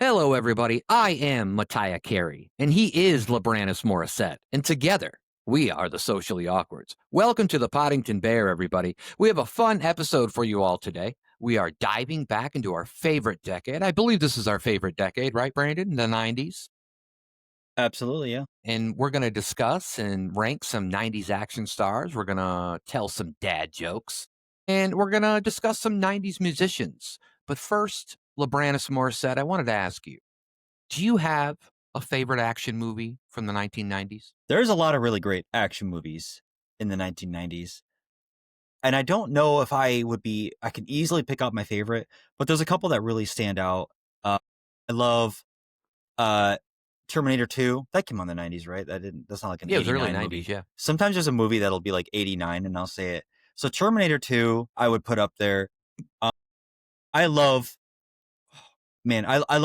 Hello, everybody. I am Mattiah Carey, and he is LeBranis Morissette, and together we are the Socially Awkwards. Welcome to the Poddington Bear, everybody. We have a fun episode for you all today. We are diving back into our favorite decade. I believe this is our favorite decade, right, Brandon? The 90s. Absolutely, yeah. And we're going to discuss and rank some 90s action stars. We're going to tell some dad jokes, and we're going to discuss some 90s musicians. But first, LeBranis Morissette, I wanted to ask you, do you have a favorite action movie from the 1990s? There's a lot of really great action movies in the 1990s. And I don't know if I can easily pick out my favorite, but there's a couple that really stand out. I love Terminator 2. That came out in the 90s, right? That's not like an 89 it was early 90s, movie. yeah. Sometimes there's a movie that'll be like 89 and I'll say it. So Terminator 2, I would put up there. I love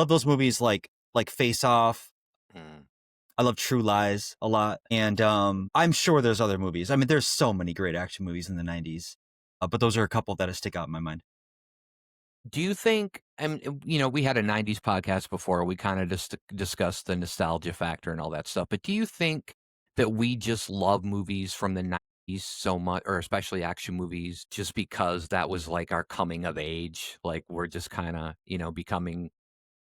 those movies like Face Off. I love True Lies a lot. And I'm sure there's other movies. I mean, there's so many great action movies in the 90s. But those are a couple that stick out in my mind. Do you think, we had a 90s podcast before. We kind of just discussed the nostalgia factor and all that stuff. But do you think that we just love movies from the 90s so much, or especially action movies, just because that was like our coming of age? Like we're just kind of, becoming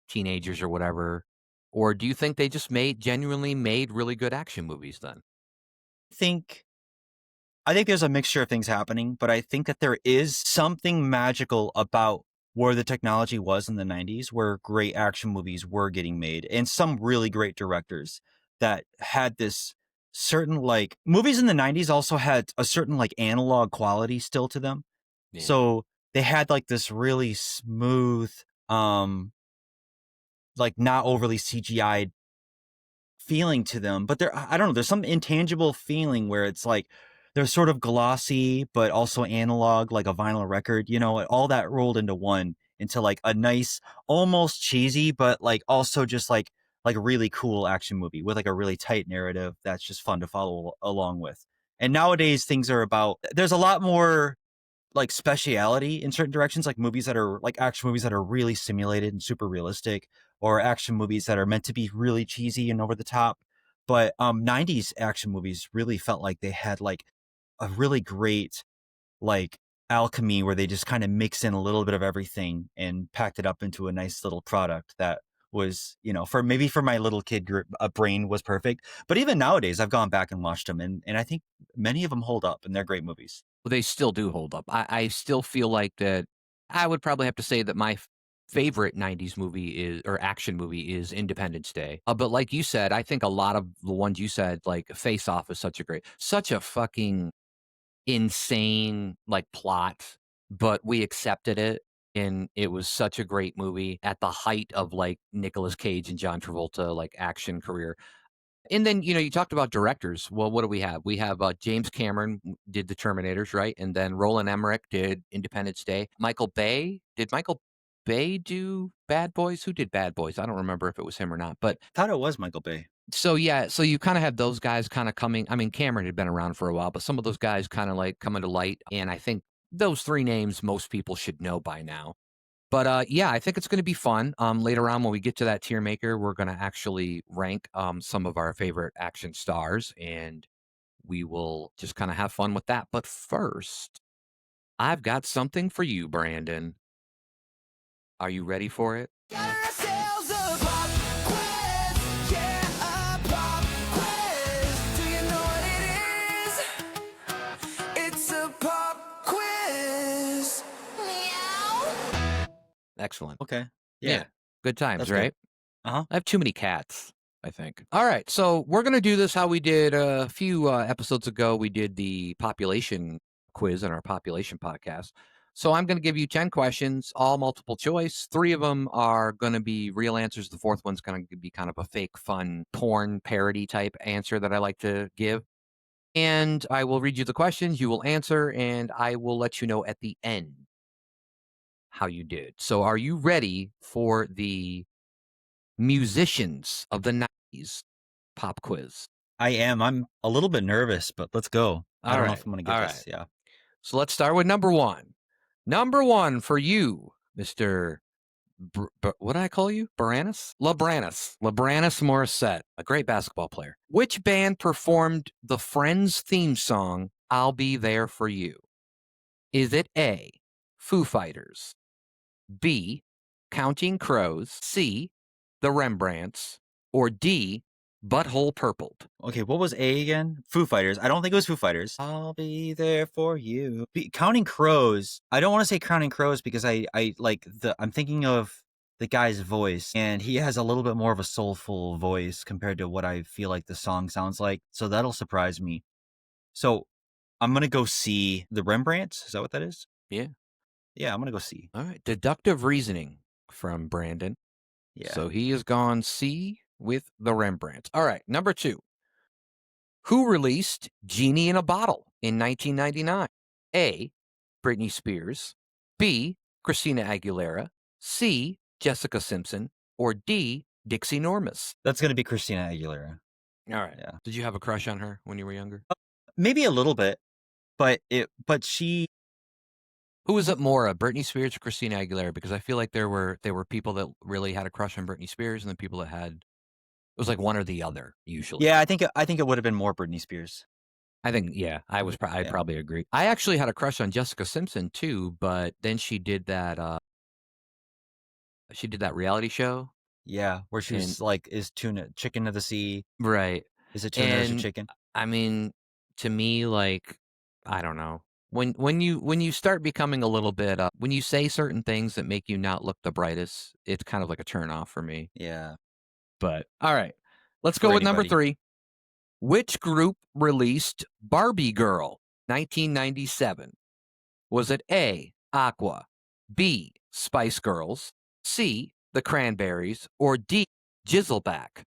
teenagers or whatever. Or do you think they just genuinely made really good action movies then? I think there's a mixture of things happening, but I think that there is something magical about where the technology was in the 90s, where great action movies were getting made, and some really great directors that had this certain, like, movies in the 90s also had a certain, like, analog quality still to them. Yeah. So they had, like, this really smooth, like, not overly CGI'd feeling to them, but I don't know, there's some intangible feeling where it's like they're sort of glossy but also analog, like a vinyl record, all that rolled into one, into like a nice, almost cheesy but like also just like really cool action movie with like a really tight narrative that's just fun to follow along with. And nowadays there's a lot more like speciality in certain directions, like movies that are like action movies that are really simulated and super realistic, or action movies that are meant to be really cheesy and over the top. But 90s action movies really felt like they had like a really great like alchemy where they just kind of mix in a little bit of everything and packed it up into a nice little product that was, for my little kid brain was perfect. But even nowadays I've gone back and watched them, and I think many of them hold up and they're great movies. Well, they still do hold up. I still feel like that. I would probably have to say that my favorite 90s movie or action movie is Independence Day. But like you said, I think a lot of the ones you said, like Face Off, is such a fucking insane like plot, but we accepted it. And it was such a great movie at the height of like Nicolas Cage and John Travolta like action career. And then, you talked about directors. Well, what do we have? We have James Cameron did The Terminators, right? And then Roland Emmerich did Independence Day. Michael Bay do Bad Boys? Who did Bad Boys? I don't remember if it was him or not, but I thought it was Michael Bay. So yeah, so you kind of have those guys kind of coming. I mean, Cameron had been around for a while, but some of those guys kind of like coming to light. And I think those three names most people should know by now. But yeah, I think it's going to be fun. Later on, when we get to that tier maker, we're going to actually rank some of our favorite action stars, and we will just kind of have fun with that. But first, I've got something for you, Brandon. Are you ready for it? Excellent. Okay. Yeah. Good times, That's right? Good. Uh-huh. I have too many cats, I think. All right. So we're going to do this how we did a few episodes ago. We did the population quiz on our population podcast. So I'm going to give you 10 questions, all multiple choice. 3 of them are going to be real answers. The 4th one's going to be kind of a fake, fun, porn parody type answer that I like to give. And I will read you the questions. You will answer, and I will let you know at the end how you did. So are you ready for the musicians of the 90s pop quiz? I am. I'm a little bit nervous, but let's go. I don't know if I'm going to get this. Yeah. So let's start with number 1. Number 1 for you, Mr. What did I call you? LeBranis? LeBranis Morissette, a great basketball player. Which band performed the Friends theme song, I'll Be There For You? Is it A, Foo Fighters, B, Counting Crows, C, The Rembrandts, or D, Butthole Purpled? Okay, what was A again? Foo Fighters. I don't think it was Foo Fighters. I'll be there for you. Counting Crows. I don't want to say Counting Crows because I like I'm thinking of the guy's voice, and he has a little bit more of a soulful voice compared to what I feel like the song sounds like. So that'll surprise me. So I'm gonna go see The Rembrandts. Is that what that is? Yeah. Yeah, I'm gonna go see. All right. Deductive reasoning from Brandon. Yeah. So he has gone C with The Rembrandts. All right. Number 2. Who released Genie in a Bottle in 1999? A, Britney Spears, B, Christina Aguilera, C, Jessica Simpson, or D, Dixie Normus? That's gonna be Christina Aguilera. All right. Yeah. Did you have a crush on her when you were younger? Maybe a little bit, but she. Who was it more, Britney Spears or Christina Aguilera? Because I feel like there were people that really had a crush on Britney Spears, and then people that had it was like one or the other usually. Yeah, I think it would have been more Britney Spears. I think, yeah, I'd probably agree. I actually had a crush on Jessica Simpson too, but then she did that reality show. Yeah, where she was like, is tuna chicken of the sea? Right. Is it tuna or is it And chicken? I mean, to me, like, I don't know. When you start becoming a little bit when you say certain things that make you not look the brightest, it's kind of like a turn off for me. Yeah, But all right. Let's go for with number anybody. 3. Which group released Barbie Girl 1997? Was it A, Aqua, B, Spice Girls, C, The Cranberries, or D, Jizzleback?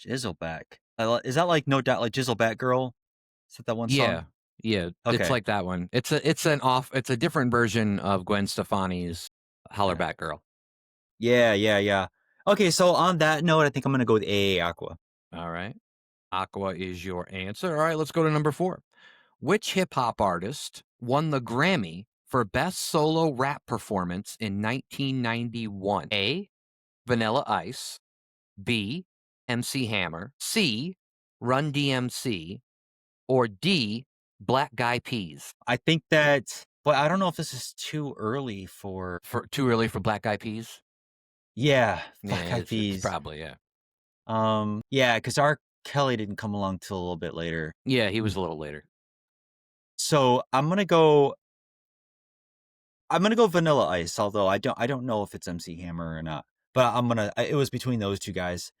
Jizzleback. Is that like No Doubt, like Jizzleback Girl? Is that one song? Yeah, it's Okay. like that one. It's a different version of Gwen Stefani's Hollerback Girl. Yeah. Okay, so on that note, I think I'm gonna go with A, Aqua. All right. Aqua is your answer. All right, let's go to number 4. Which hip hop artist won the Grammy for Best Solo Rap Performance in 1991? A, Vanilla Ice, B, MC Hammer, C, Run DMC, or D, Black Guy Peas? I think that, but I don't know if this is too early for. For too early for Black Guy Peas? Yeah, Yeah, Black Eyed it's Peas. probably, yeah. Yeah, because R. Kelly didn't come along till a little bit later. Yeah, he was a little later. So I'm gonna go Vanilla Ice, although I don't know if it's MC Hammer or not. But it was between those two guys.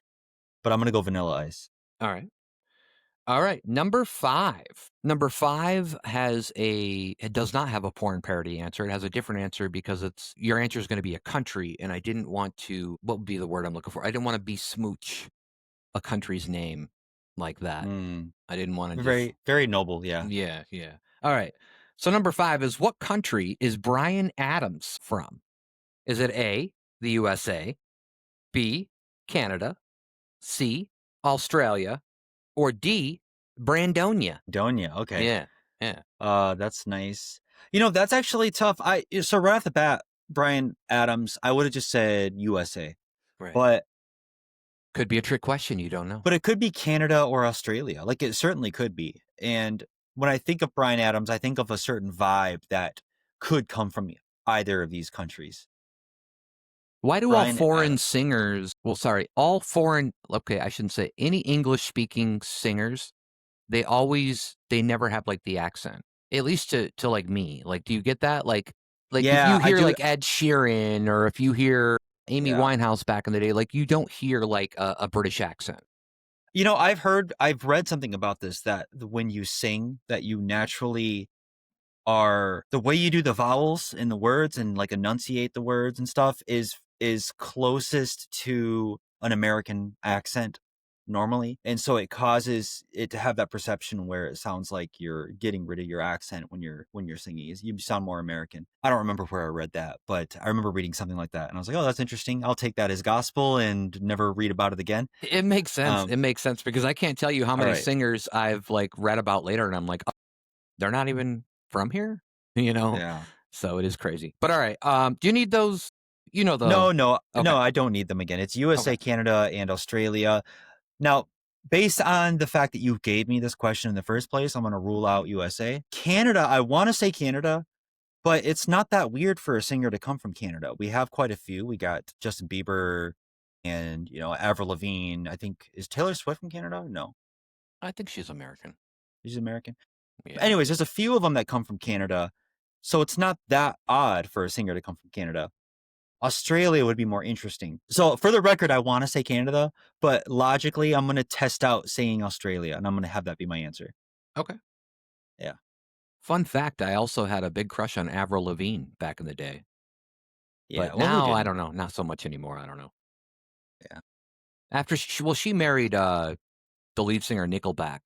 But I'm gonna go Vanilla Ice. All right. All right, number 5. Number 5 it does not have a porn parody answer. It has a different answer because your answer is going to be a country, and I didn't want to. What would be the word I'm looking for? I didn't want to besmooch a country's name like that. I didn't want to. Very, very noble. Yeah. Yeah. All right. So number 5 is, what country is Bryan Adams from? Is it A, the USA, B, Canada, C, Australia, or D, Brandonia? Donya. Okay. Yeah. That's nice. That's actually tough. So right off the bat, Bryan Adams, I would have just said USA. Right. But Could be a trick question. You don't know. But it could be Canada or Australia. Like, it certainly could be. And when I think of Bryan Adams, I think of a certain vibe that could come from either of these countries. Why do Bryan all foreign Adams. singers, okay, I shouldn't say any English speaking singers, they never have like the accent. At least to like me. Like, do you get that? Like Yeah, if you I hear do. like Ed Sheeran, or if you hear Amy Yeah. Winehouse back in the day, like, you don't hear like a British accent. I've read something about this, that when you sing, that you naturally are, the way you do the vowels in the words and like enunciate the words and stuff is closest to an American accent normally. And so it causes it to have that perception where it sounds like you're getting rid of your accent when you're singing. You sound more American. I don't remember where I read that, but I remember reading something like that. And I was like, oh, that's interesting. I'll take that as gospel and never read about it again. It makes sense. It makes sense, because I can't tell you how many right. singers I've like read about later, and I'm like, oh, they're not even from here, Yeah. So it is crazy. But all right, do you need those? You know the No, okay. I don't need them again. It's USA, Okay. Canada, and Australia. Now, based on the fact that you gave me this question in the first place, I'm going to rule out USA. Canada, I want to say Canada, but it's not that weird for a singer to come from Canada. We have quite a few. We got Justin Bieber and, Avril Lavigne. I think, is Taylor Swift from Canada? No, I think she's American. she's American. Yeah. Anyways, there's a few of them that come from Canada. So it's not that odd for a singer to come from Canada. Australia would be more interesting. So for the record, I want to say Canada, but logically, I'm going to test out saying Australia, and I'm going to have that be my answer. Okay. Yeah. Fun fact, I also had a big crush on Avril Lavigne back in the day. Yeah. But Well, who now I didn't? don't know, not so much anymore. I don't know. Yeah. After she married the lead singer Nickelback.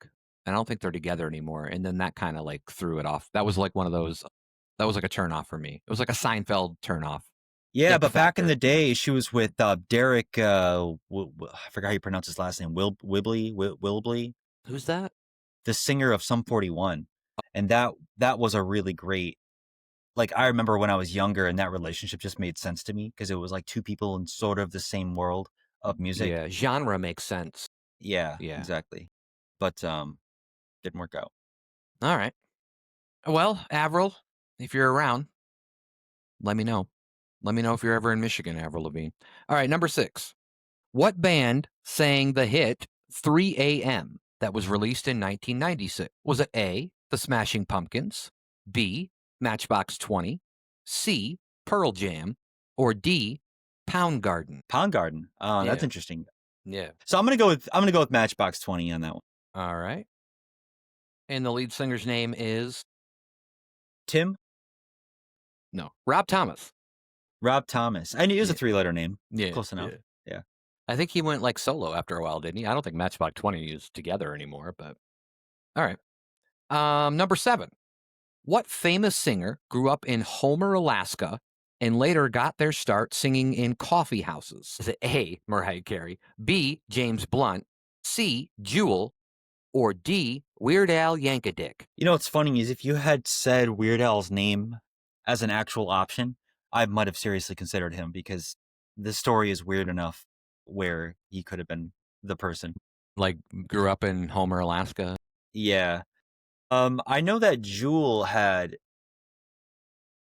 I don't think they're together anymore. And then that kind of like threw it off. That was like one of those. That was like a turn off for me. It was like a Seinfeld turn off. Yeah, Ick but back in factor. the day, she was with Derek. I forgot how you pronounce his last name. Wilbley, Who's that? the singer of Sum 41, and that was a really great. Like, I remember when I was younger, and that relationship just made sense to me because it was like two people in sort of the same world of music. Yeah, genre makes sense. Yeah, Yeah. exactly. But didn't work out. All right. Well, Avril, if you're around, let me know. Let me know if you're ever in Michigan, Avril Lavigne. All right, number 6. What band sang the hit 3 a.m. that was released in 1996? Was it A, The Smashing Pumpkins, B, Matchbox 20, C, Pearl Jam, or D, Pound Garden? Pound Garden. That's Yeah. interesting. Yeah. So I'm gonna go with Matchbox 20 on that one. All right. And the lead singer's name is Tim? no, Rob Thomas. Rob Thomas. I knew it was a Yeah. 3-letter name. Yeah. Close enough. Yeah. Yeah. I think he went like solo after a while, didn't he? I don't think Matchbox 20 is together anymore, but all right. Number 7. What famous singer grew up in Homer, Alaska, and later got their start singing in coffee houses? Is it A, Mariah Carey, B, James Blunt, C, Jewel, or D, Weird Al Yankovic? You know what's funny is if you had said Weird Al's name as an actual option, I might have seriously considered him because the story is weird enough where he could have been the person. Like, grew up in Homer, Alaska? Yeah. I know that Jewel had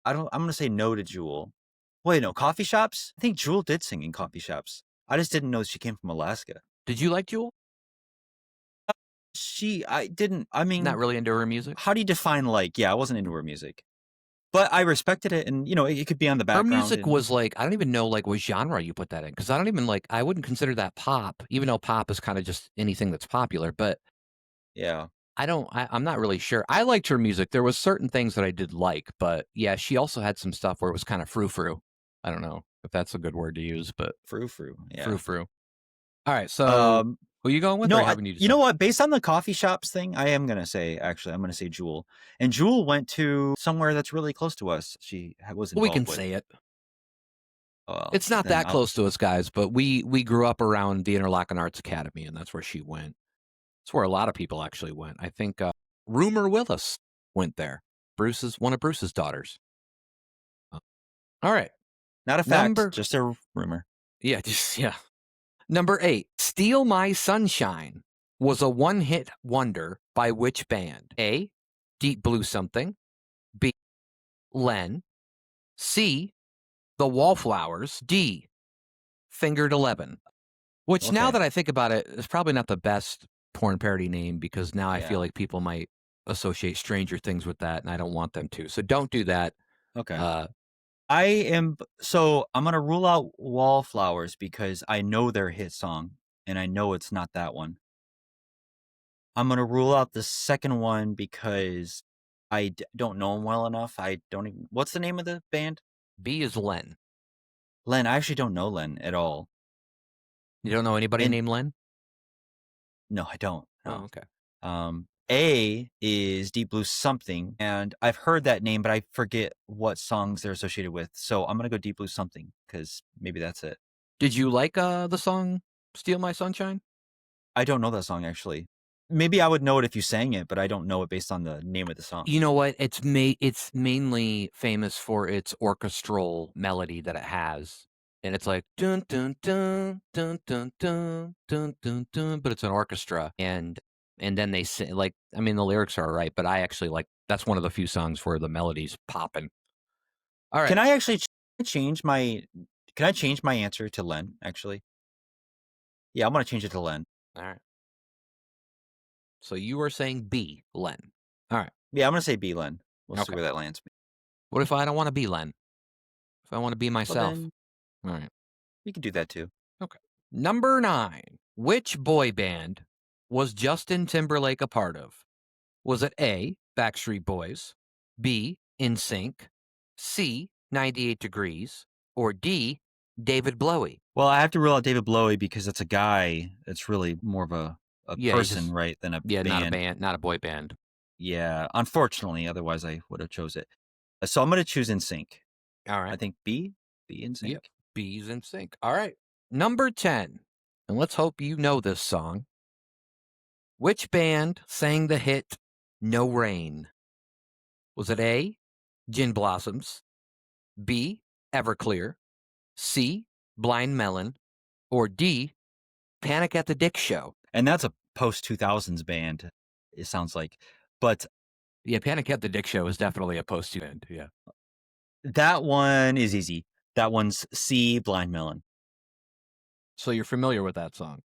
I'm gonna say no to Jewel. Wait, no, coffee shops? I think Jewel did sing in coffee shops. I just didn't know she came from Alaska. Did you like Jewel? I Not mean, really into her music? how do you define like? Yeah, I wasn't into her music. But I respected it, and it could be on the Her background. music was like, I don't even know like what genre you put that in because I don't even like, I wouldn't consider that pop, even though pop is kind of just anything that's popular. But yeah, I'm not really sure. I liked her music. There was certain things that I did like, but yeah, she also had some stuff where it was kind of frou-frou. I don't know if that's a good word to use, but frou. Yeah. frou-frou. All right, so who are you going with? Or No, having you you know decide? what? Based on the coffee shops thing, I'm gonna say Jewel, and Jewel went to somewhere that's really close to us. She was We involved can with. say it. Well, It's not then that close to us, guys, but we grew up around the Interlochen Arts Academy, and that's where she went. It's where a lot of people actually went. I think Rumor Willis went there. One of Bruce's daughters. All right. not a fact, just a rumor. Yeah, yeah. Number 8, Steal My Sunshine was a one-hit wonder by which band? A, Deep Blue Something, B, Len, C, The Wallflowers, D, Fingered 11. Which now Okay. that I think about it, is probably not the best porn parody name because now I feel Yeah. like people might associate Stranger Things with that, and I don't want them to. So don't do that. Okay. I'm gonna rule out Wallflowers because I know their hit song, and I know it's not that one. I'm gonna rule out the second one because I don't know them well enough. I don't even. What's the name of the band? B is Len. Len. I actually don't know Len at all. You don't know anybody And named Len? no, I don't. Oh, No. okay. A is Deep Blue Something, and I've heard that name, but I forget what songs they're associated with. So I'm gonna go Deep Blue Something because maybe that's it. Did you like the song Steal My Sunshine? I don't know that song actually. Maybe I would know it if you sang it, but I don't know it based on the name of the song. You know what? It's mainly famous for its orchestral melody that it has, and it's like dun dun dun dun dun dun dun dun dun, but it's an orchestra, and then they sing like I mean the lyrics are right, but I actually like that's one of the few songs where the melody's popping. All right, Can I actually change my? Can I change my answer to Len? Actually, yeah, I'm gonna change it to Len. all right. So you are saying B, Len. All right. Yeah, I'm gonna say B Len. We'll see Okay. where that lands me. What if I don't want to be Len? If I want to be Well, myself? then All right. we can do that too. Okay. Number 9. Which boy band was Justin Timberlake a part of? Was it A, Backstreet Boys, B, NSYNC, C, 98 Degrees, or D, David Bowie? Well, I have to rule out David Bowie because it's a guy. It's really more of a Yeah, he's person, just right, than a not a band. band, not a boy band. Yeah, unfortunately, otherwise I would have chose it. So I'm gonna choose NSYNC. All I right. think B NSYNC. Yep. B's NSYNC. All right. Number 10. And let's hope you know this song. Which band sang the hit No Rain? Was it A, Gin Blossoms, B, Everclear, C, Blind Melon, or D, Panic at the Dick Show? And that's a post 2000s band. It sounds like, but Yeah, Panic at the Dick Show is definitely a post band. Yeah. that one is easy. That one's C Blind Melon. So you're familiar with that song?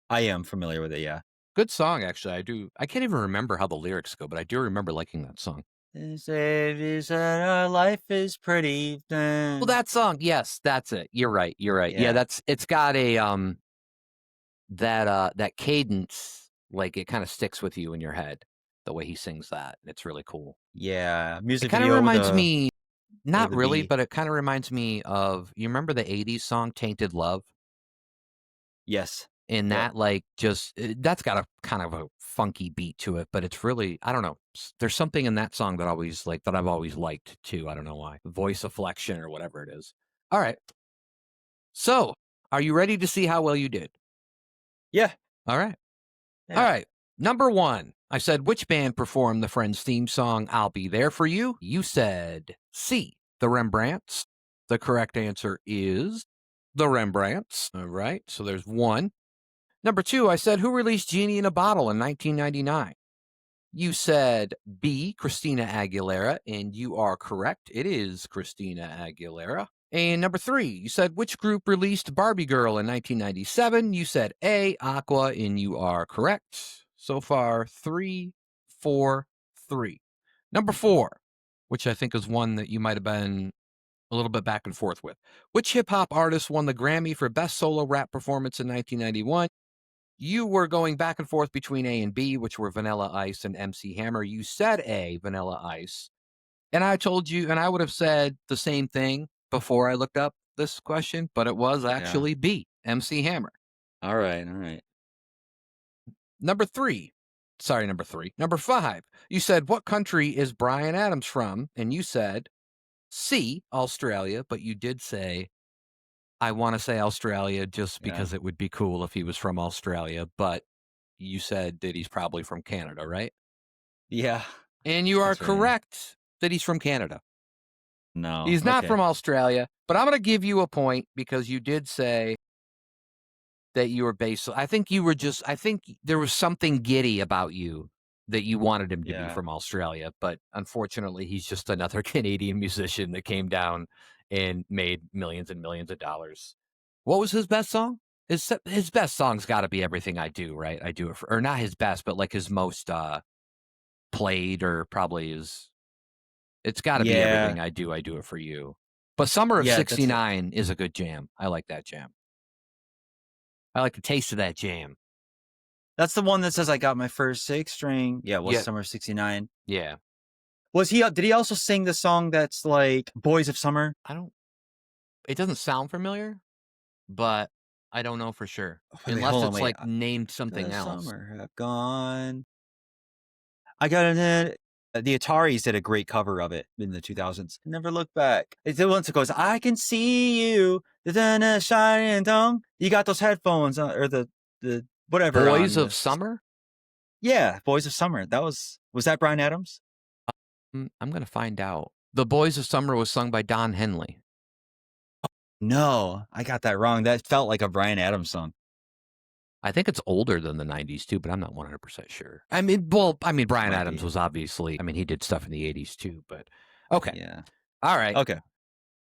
I am familiar with it. Yeah. Good song, actually. I can't even remember how the lyrics go, but I do remember liking that song. Our life is pretty. Well, that song, yes, that's it. You're right. You're right. Yeah, it's got a that cadence, like it kind of sticks with you in your head the way he sings that. It's really cool. Yeah. It Music kind of video reminds me, with not the really, B. but it kind of reminds me of you remember the '80s song "Tainted Love." Yes. And Yep. that like just that's got a kind of a funky beat to it, but it's really I don't know. There's something in that song that I've always liked too. I don't know why. Voice afflection or whatever it is. All right. So, are you ready to see how well you did? Yeah. All right. All Yeah. right. Number 1. I said which band performed the Friends theme song I'll Be There for You? You said C, the Rembrandts. The correct answer is the Rembrandts. All right. So there's 1. Number 2, I said, who released Genie in a Bottle in 1999? You said B, Christina Aguilera, and you are correct. It is Christina Aguilera. And number 3, you said, which group released Barbie Girl in 1997? You said A, Aqua, and you are correct. So far, 3, 4, 3. Number 4, which I think is one that you might have been a little bit back and forth with. Which hip hop artist won the Grammy for Best Solo Rap Performance in 1991? You were going back and forth between A and B, which were Vanilla Ice and MC Hammer. You said A, Vanilla Ice. And I told you, and I would have said the same thing before I looked up this question, but it was actually B, MC Hammer. All right. All right. Number 3. Sorry, number 3. Number 5. You said, what country is Bryan Adams from? And you said C, Australia, but you did say, I want to say Australia just Yeah. because it would be cool if he was from Australia, but you said that he's probably from Canada, right? Yeah. And you are That's right. correct that he's from Canada. No. He's not Okay. from Australia, but I'm going to give you a point because you did say that you were based. I think there was something giddy about you that you wanted him to be Yeah. from Australia, but unfortunately, he's just another Canadian musician that came down and made millions and millions of dollars. What was his best song? His best song's got to be Everything I Do, right? I do it for, or not his best, but like his most played, or probably his. It's got to be Everything Yeah. I Do it for you. But Summer of Yeah. That's it. '69 is a good jam. I like that jam. I like the taste of that jam. That's the one that says I got my first 6-string. Yeah, it was Yeah. Summer of '69. Yeah. Was he? Did he also sing the song that's like "Boys of Summer"? It doesn't sound familiar, but I don't know for sure. Wait, Unless hold on, it's wait. like named something The else. summer have gone. I got it. The Ataris did a great cover of it in the 2000s. Never look back. It's the one that goes, "I can see you, the shining tongue." You got those headphones or the whatever. Boys on of Summer? Yeah, Boys of Summer. Was that Bryan Adams? I'm gonna find out. The Boys of Summer was sung by Don Henley. No, I got that wrong. That felt like a Bryan Adams song. I think it's older than the 90s too, but I'm not 100% sure. Bryan Might Adams be. was obviously, he did stuff in the 80s too, but okay. Yeah. All right. Okay.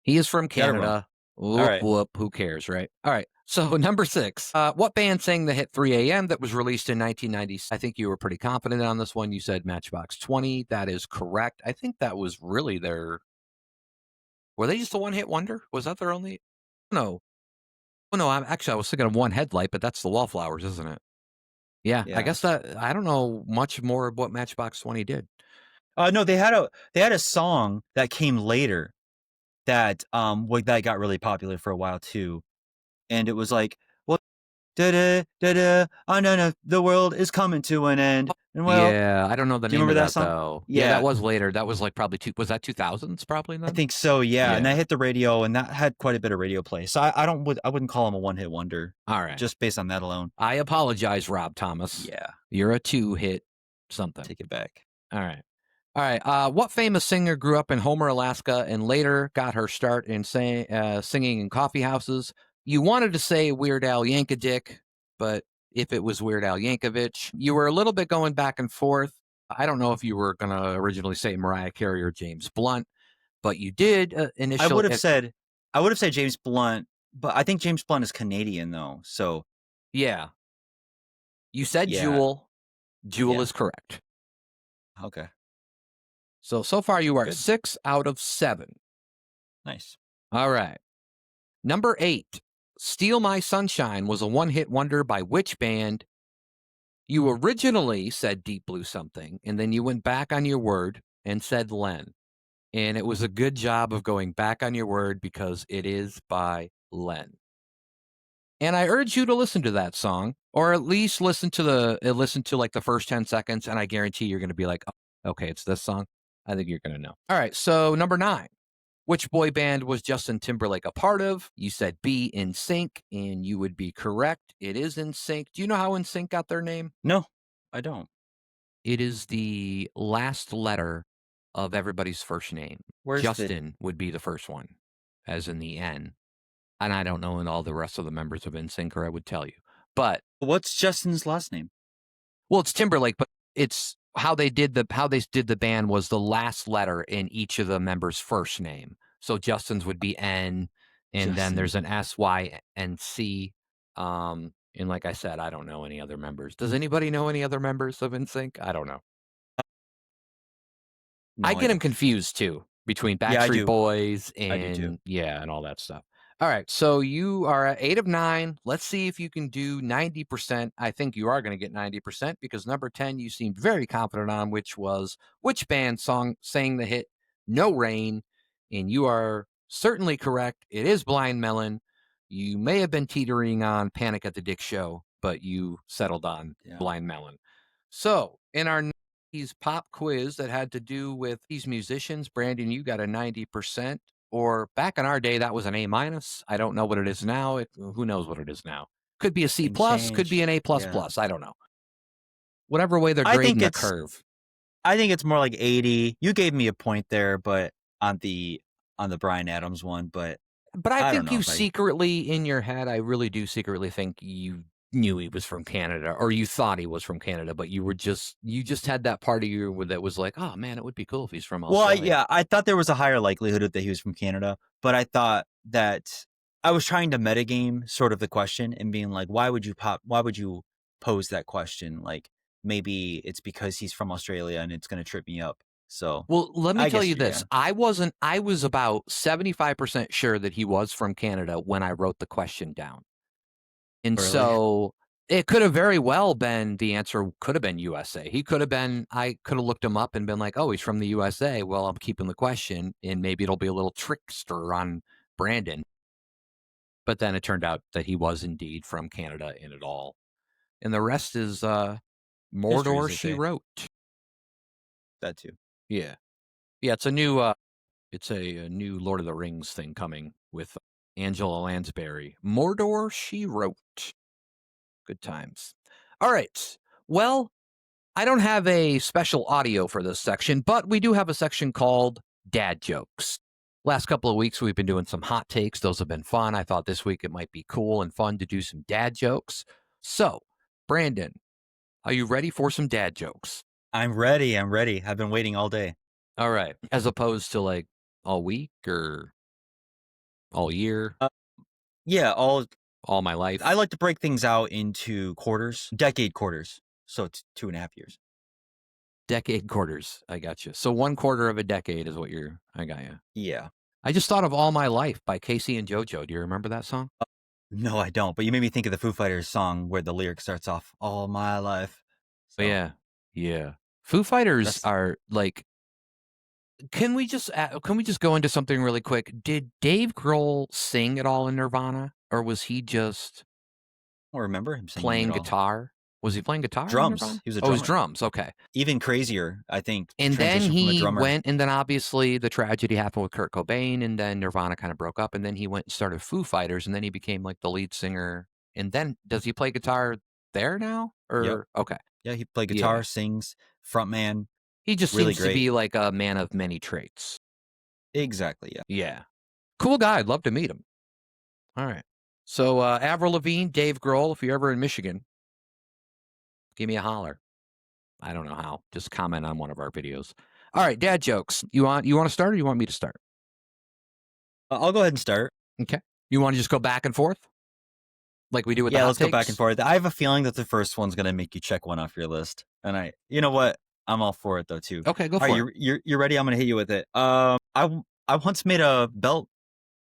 He is from Got it wrong. Canada. All Whoop, right. whoop. Who cares, right? All right. So, number 6. What band sang the hit 3 a.m. that was released in 1990? I think you were pretty confident on this one. You said Matchbox 20. That is correct. I think that was really their. Were they just a one hit wonder? Was that their only? No. Oh, no. I was thinking of One Headlight, but that's the Wallflowers, isn't it? Yeah. I Yeah. guess that. I don't know much more of what Matchbox 20 did. No, they had a song that came later that got really popular for a while too, and it was like, well, da da da da, oh no, the world is coming to an end, and well, Yeah, I don't know the do you name remember of that that song? though. Yeah, that Yeah, was later. That was like probably was that 2000s probably I then? think so. Yeah, and that Yeah. hit the radio, and that had quite a bit of radio play. So I wouldn't call him a one hit wonder All right. just based on that alone. I apologize, Rob Thomas. Yeah, You're a 2-hit something. take it back. All right. All right. What famous singer grew up in Homer, Alaska, and later got her start in singing in coffee houses? You wanted to say Weird Al Yankovic, but if it was Weird Al Yankovic, you were a little bit going back and forth. I don't know if you were going to originally say Mariah Carey or James Blunt, but you did I initially. would have said James Blunt, but I think James Blunt is Canadian though. So Yeah. You said yeah, Jewel. Jewel yeah, is correct. okay, So far you are good, 6 out of 7. nice. All right. Number 8. Steal My Sunshine was a one-hit wonder by which band? You originally said Deep Blue something, and then you went back on your word and said Len. And it was a good job of going back on your word because it is by Len. And I urge you to listen to that song, or at least listen to like the first 10 seconds, and I guarantee you're going to be like, oh, okay, it's this song. I think you're going to know. All right, so number 9. Which boy band was Justin Timberlake a part of? You said B, NSYNC, and you would be correct. It is NSYNC. Do you know how NSYNC got their name? No, I don't. It is the last letter of everybody's first name. Where's the Justin would be the first one, as in the N. And I don't know all the rest of the members of NSYNC, or I would tell you. But What's Justin's last name? well, it's Timberlake, but it's how they did the band was the last letter in each of the members' first name. So Justin's would be N, and then there's an S, Y, and C. And like I said, I don't know any other members. Does anybody know any other members of NSYNC? I don't know. No, I I get them don't. confused too between Yeah, I Backstreet do. Boys I do too. and all that stuff. All right, so you are at 8 of 9. Let's see if you can do 90%. I think you are going to get 90% because number 10 you seemed very confident on, which was which band song sang the hit No Rain, and you are certainly correct. It is Blind Melon. You may have been teetering on Panic at the Dick Show, but you settled on Yeah. Blind Melon. So, in our 90s pop quiz that had to do with these musicians, Brandon, you got a 90%. Or back in our day, that was an A minus. I don't know what it is now. Who knows what it is now? Could be a C Things plus, could be change. an A plus Yeah. plus. I don't know. Whatever way they're I grading think the it's curve. I think it's more like 80. You gave me a point there, but on the Bryan Adams one, but But I I don't think know you if I secretly, in your head, I really do secretly think you knew he was from Canada, or you thought he was from Canada, but you just had that part of you that was like, oh man, it would be cool if he's from Well, Australia. yeah, I thought there was a higher likelihood that he was from Canada, but I thought that I was trying to metagame sort of the question and being like, why would you pose that question? Like maybe it's because he's from Australia and it's going to trip me up. So, Well, let me I tell guess you yeah. this. I was about 75% sure that he was from Canada when I wrote the question down. And Really? so it could have very well been the answer could have been USA. I could have looked him up and been like, oh, he's from the USA. Well, I'm keeping the question and maybe it'll be a little trickster on Brandon. But then it turned out that he was indeed from Canada in it all. And the rest is History, Mordor as they She say. Wrote. That too. Yeah. Yeah, it's a new Lord of the Rings thing coming with Angela Lansbury. Mordor She Wrote. Good times. All right. Well, I don't have a special audio for this section, but we do have a section called Dad Jokes. Last couple of weeks, we've been doing some hot takes. Those have been fun. I thought this week it might be cool and fun to do some dad jokes. So, Brandon, are you ready for some dad jokes? I'm ready. I'm ready. I've been waiting all day. All right. As opposed to like all week or all year, Yeah, all my life. I like to break things out into quarters, decade quarters. So it's 2.5 years. Decade quarters. I got you. So 1/4 of a decade is what I got you. Yeah. I just thought of All My Life by Casey and JoJo. Do you remember that song? No, I don't. But you made me think of the Foo Fighters song where the lyric starts off, all my life. So Yeah. Yeah. Foo Fighters that's, are like, can we just go into something really quick? Did Dave Grohl sing at all in Nirvana, or was he just I don't remember him singing playing at all. guitar? Was he playing guitar in Drums. Nirvana? He was a Oh, it was drummer. drums. Okay. Even crazier, I think, And then transition from a he drummer. went, and then obviously the tragedy happened with Kurt Cobain, and then Nirvana kind of broke up, and then he went and started Foo Fighters, and then he became like the lead singer. And then does he play guitar there now? Yep. Or okay. Yeah, he played guitar, Yeah. sings, frontman. He just Really seems to great. be like a man of many traits. Exactly, yeah. Yeah. Cool guy. I'd love to meet him. All right. So Avril Lavigne, Dave Grohl, if you're ever in Michigan, give me a holler. I don't know how. Just comment on one of our videos. All right, dad jokes. You want to start, or you want me to start? I'll go ahead and start. Okay. You want to just go back and forth? Like we do with the Yeah, hot let's go back and takes? forth. I have a feeling that the first one's gonna make you check one off your list, and you know what? I'm all for it though too. Okay, go All for right, it. you're ready? I'm gonna hit you with it. I once made a belt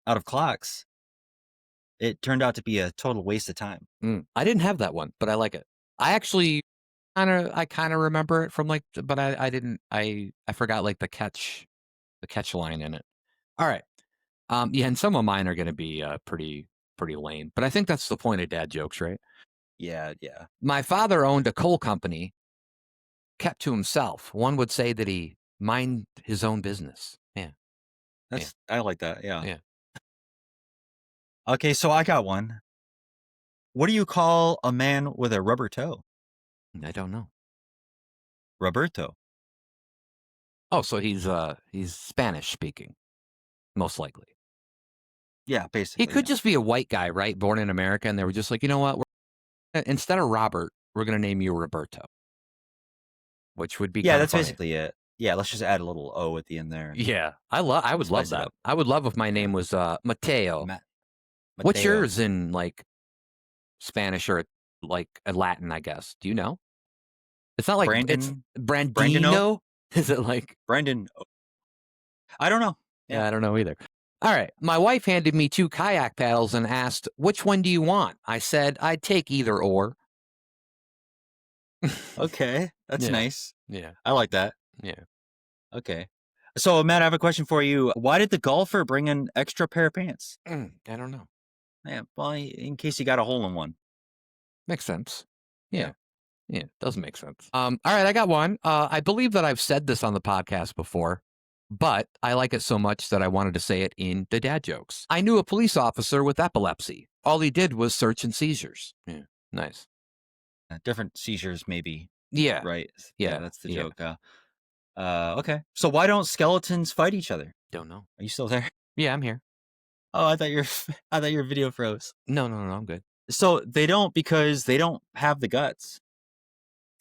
out of clocks. It turned out to be a total waste of time. I didn't have that one, but I like it. I actually I kind of remember it from like, but I didn't. I forgot like the catch line in it. All right. Yeah, and some of mine are going to be pretty lame, but I think that's the point of dad jokes, right? Yeah. My father owned a coal company, kept to himself. One would say that he mind his own business. Yeah. I like that. Yeah. Yeah. Okay, so I got one. What do you call a man with a rubber toe? I don't know. Roberto. Oh, so he's Spanish speaking, most likely. Yeah, basically. He could just be a white guy, right? Born in America, and they were just like, you know what? Instead of Robert, we're going to name you Roberto, which would be Yeah, kind of that's funny. basically it. Yeah, let's just add a little O at the end there. Yeah, I would love Spice it that. up. I would love if my name was Mateo. What's Mateo. yours in like Spanish or like Latin? I guess. Do you know? It's not like it's Brandon. Brandino. Is it like Brandon. I don't know. Yeah, I don't know either. All right. My wife handed me 2 kayak paddles and asked, which one do you want? I said, I'd take either or. Okay, that's Yeah. nice. Yeah. I like that. Yeah. Okay. So, Matt, I have a question for you. Why did the golfer bring an extra pair of pants? I don't know. Yeah, well, in case you got a hole in one. Makes sense. Yeah. Yeah, does make sense. All right, I got one. I believe that I've said this on the podcast before, but I like it so much that I wanted to say it in the dad jokes. I knew a police officer with epilepsy. All he did was search and seizures. Yeah, nice. Different seizures, maybe. Yeah. Right. Yeah, That's the yeah. joke. Okay. So why don't skeletons fight each other? Don't know. Are you still there? Yeah, I'm here. Oh, I thought your video froze. No, I'm good. So they don't because they don't have the guts.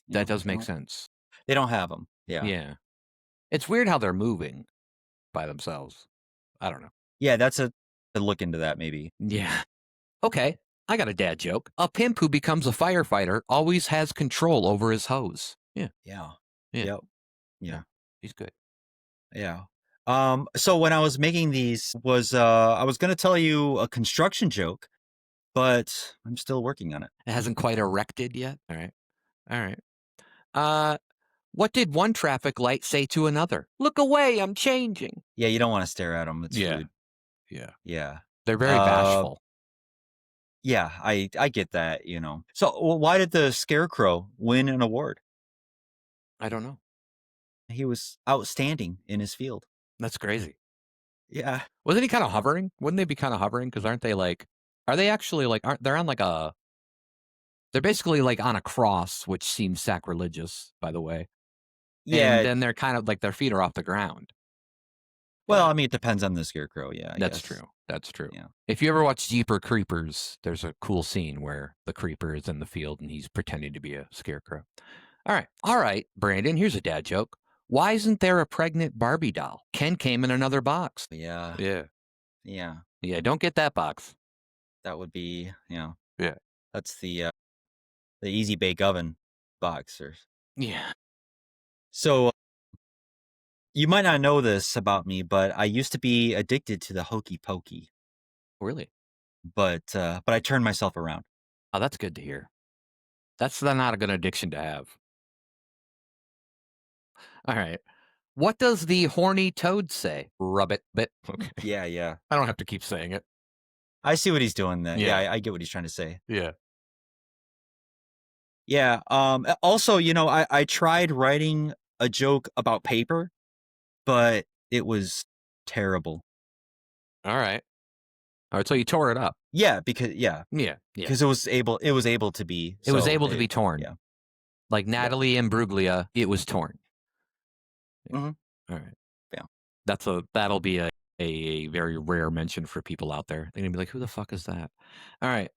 That does they make don't- sense. They don't have them. Yeah. Yeah. It's weird how they're moving by themselves. I don't know. Yeah, that's a look into that maybe. Yeah. Okay. I got a dad joke. A pimp who becomes a firefighter always has control over his hose. Yeah. Yeah. Yeah. Yep. Yeah. He's good. Yeah. So when I was making these I was gonna tell you a construction joke, but I'm still working on it. It hasn't quite erected yet. All right. All right. What did one traffic light say to another? Look away, I'm changing. Yeah, you don't want to stare at them. It's rude. Yeah. Yeah. They're very bashful. Yeah, I get that, So why did the Scarecrow win an award? I don't know. He was outstanding in his field. That's crazy. Yeah. Wasn't he kind of hovering? Wouldn't they be kind of hovering? Because are they actually like, they're on like a They're basically like on a cross, which seems sacrilegious, by the way. And Yeah. then they're kind of like their feet are off the ground. Well, But I mean, it depends on the scarecrow. Yeah, I that's guess. true. That's true. Yeah. If you ever watch Jeeper Creepers, there's a cool scene where the creeper is in the field and he's pretending to be a scarecrow. All right, Brandon, here's a dad joke. Why isn't there a pregnant Barbie doll? Ken came in another box. Yeah. Yeah. Yeah. Yeah, don't get that box. That would be, Yeah. that's the easy bake oven box. Yeah. So you might not know this about me, but I used to be addicted to the hokey pokey, Really? but I turned myself around. Oh, that's good to hear. That's not a good addiction to have. All right. What does the horny toad say? Rub it, bit. Okay. Yeah, yeah. I don't have to keep saying it. I see what he's doing there. Yeah. Yeah, I get what he's trying to say. Yeah. Yeah. Also, I tried writing a joke about paper, but it was terrible. All right. All right. So you tore it up. Yeah, because Yeah. Yeah. because it was able to be. It was So able to be torn. Yeah. Like Natalie and Bruglia, it was torn. Mhm. All right. Yeah. That'll be a very rare mention for people out there. They're gonna be like, who the fuck is that? All right.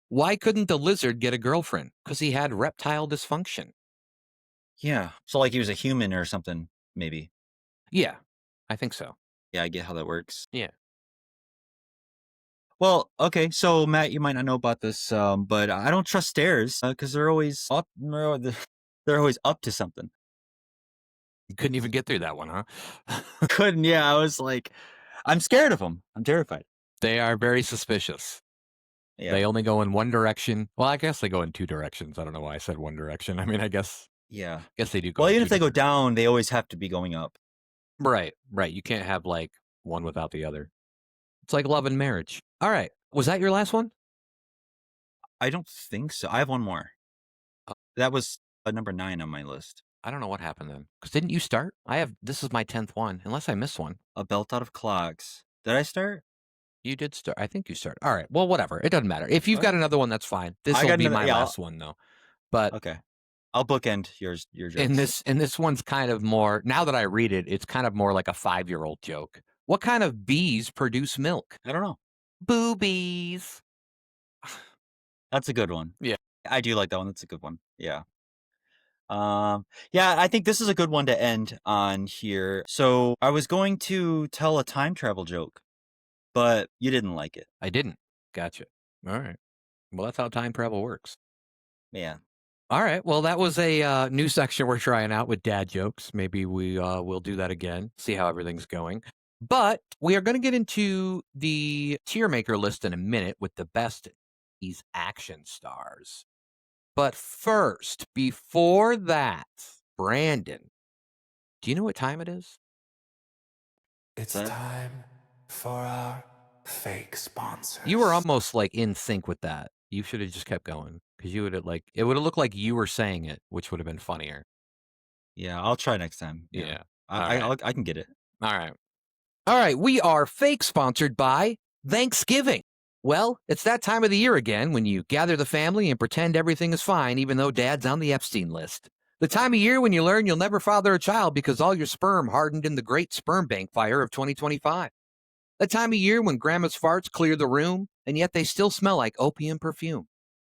Why couldn't the lizard get a girlfriend? Because he had reptile dysfunction. Yeah. So like he was a human or something, maybe. Yeah, I think so. Yeah, I get how that works. Yeah. Well, okay. So Matt, you might not know about this, but I don't trust stairs because they're always up. They're always up to something. You couldn't even get through that one, huh? Couldn't. Yeah, I was like, I'm scared of them. I'm terrified. They are very suspicious. Yeah. They only go in one direction. Well, I guess they go in two directions. I don't know why I said one direction. I mean, I guess Yeah. they do go. Well, in even two if they go different- down, they always have to be going up. Right. You can't have like one without the other. It's like love and marriage. All right. Was that your last one? I don't think so. I have one more. That was number 9 on my list. I don't know what happened then. Because didn't you start? This is my 10th one, unless I missed one. A belt out of clocks. Did I start? You did start. I think you started. All right. Well, whatever. It doesn't matter. If you've got another one, that's fine. This I will got be another- my yeah, I'll- last one, though. But Okay. I'll bookend your jokes. and this one's kind of more. Now that I read it, it's kind of more like a 5-year-old joke. What kind of bees produce milk? I don't know. Boobies. That's a good one. Yeah. I do like that one. That's a good one. Yeah. Yeah, I think this is a good one to end on here. So I was going to tell a time travel joke, but you didn't like it. I didn't. Gotcha. All right. Well, that's how time travel works. Yeah. All right. Well, that was a new section we're trying out with dad jokes. Maybe we'll do that again, see how everything's going. But we are going to get into the tier maker list in a minute with the best these action stars. But first, before that, Brandon, do you know what time it is? It's time for our fake sponsors. You were almost like in sync with that. You should have just kept going because you would have it would have looked like you were saying it, which would have been funnier. Yeah, I'll try next time. Yeah. I can get it. All right. We are fake sponsored by Thanksgiving. Well, it's that time of the year again when you gather the family and pretend everything is fine, even though dad's on the Epstein list. The time of year when you learn you'll never father a child because all your sperm hardened in the great sperm bank fire of 2025. The time of year when grandma's farts clear the room, and yet they still smell like opium perfume.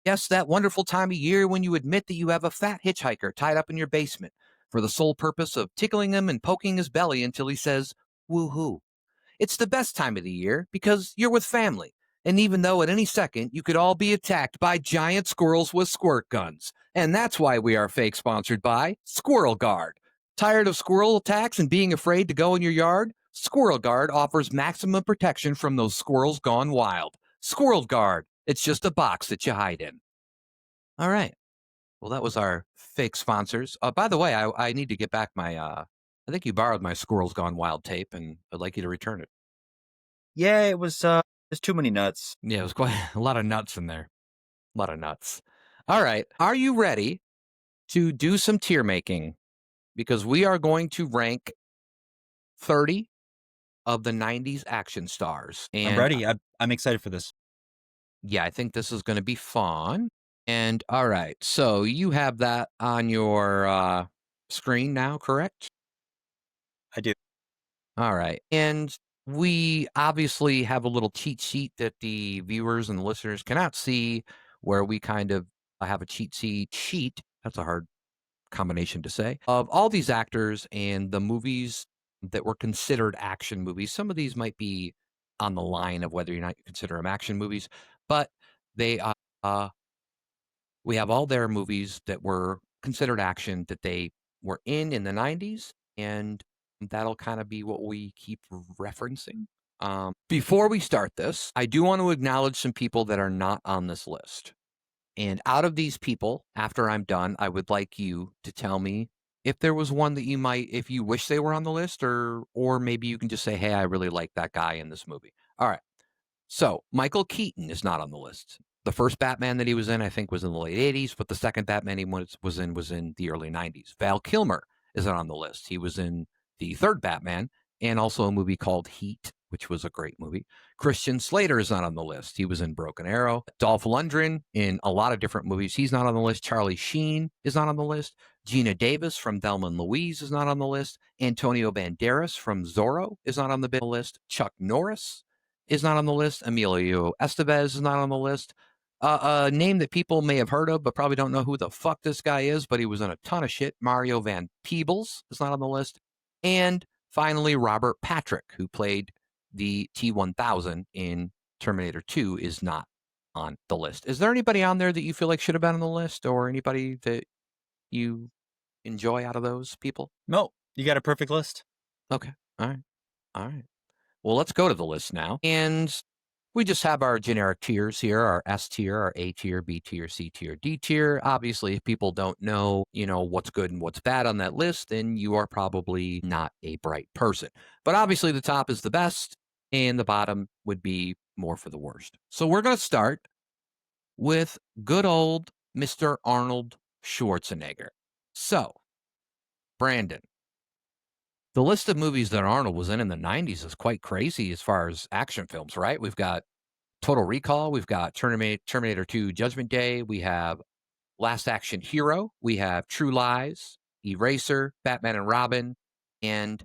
Yes, that wonderful time of year when you admit that you have a fat hitchhiker tied up in your basement for the sole purpose of tickling him and poking his belly until he says, woo-hoo. It's the best time of the year because you're with family. And even though at any second you could all be attacked by giant squirrels with squirt guns. And that's why we are fake sponsored by Squirrel Guard. Tired of squirrel attacks and being afraid to go in your yard? Squirrel Guard offers maximum protection from those squirrels gone wild. Squirrel Guard. It's just a box that you hide in. All right. Well, that was our fake sponsors. By the way, I need to get back my, I think you borrowed my Squirrels Gone Wild tape, and I'd like you to return it. Yeah, it was there's too many nuts. Yeah, it was quite a lot of nuts in there. A lot of nuts. All right. Are you ready to do some tier making? Because we are going to rank 30 of the 90s action stars. And I'm ready. I'm excited for this. yeah, I think this is going to be fun. And all right, so you have that on your screen now, correct? I do. All right. And we obviously have a little cheat sheet that the viewers and the listeners cannot see, where we kind of have a cheat sheet. That's a hard combination to say, of all these actors and the movies that were considered action movies. Some of these might be on the line of whether or not you consider them action movies, but they uh, we have all their movies that were considered action that they were in the 90s, and that'll kind of be what we keep referencing. Before we start this, I do want to acknowledge some people that are not on this list. And out of these people, after I'm done, I would like you to tell me if there was one that you might, if you wish they were on the list, or maybe you can just say, hey, I really like that guy in this movie. All right. So Michael Keaton is not on the list. The first Batman that he was in, I think, was in the late 80s, but the second Batman he was in the early 90s. Val Kilmer isn't on the list. He was in the third Batman and also a movie called Heat, which was a great movie. Christian Slater is not on the list. He was in Broken Arrow. Dolph Lundgren in a lot of different movies. He's not on the list. Charlie Sheen is not on the list. Gina Davis from Thelma and Louise is not on the list. Antonio Banderas from Zorro is not on the list. Chuck Norris is not on the list. Emilio Estevez is not on the list. A name that people may have heard of, but probably don't know who the fuck this guy is, but he was in a ton of shit. Mario Van Peebles is not on the list. And finally, Robert Patrick, who played the T-1000 in Terminator 2, is not on the list. Is there anybody on there that you feel like should have been on the list, or anybody that you enjoy out of those people? No, you got a perfect list. Okay. All right. All right. Well, let's go to the list now. And we just have our generic tiers here, our S tier, our A tier, B tier, C tier, D tier. Obviously, if people don't know, what's good and what's bad on that list, then you are probably not a bright person. But obviously, the top is the best, and the bottom would be more for the worst. So we're going to start with good old Mr. Arnold Schwarzenegger. So, Brandon, the list of movies that Arnold was in the 90s is quite crazy as far as action films, right? We've got Total Recall, we've got Terminator 2 Judgment Day, we have Last Action Hero, we have True Lies, Eraser, Batman and Robin, and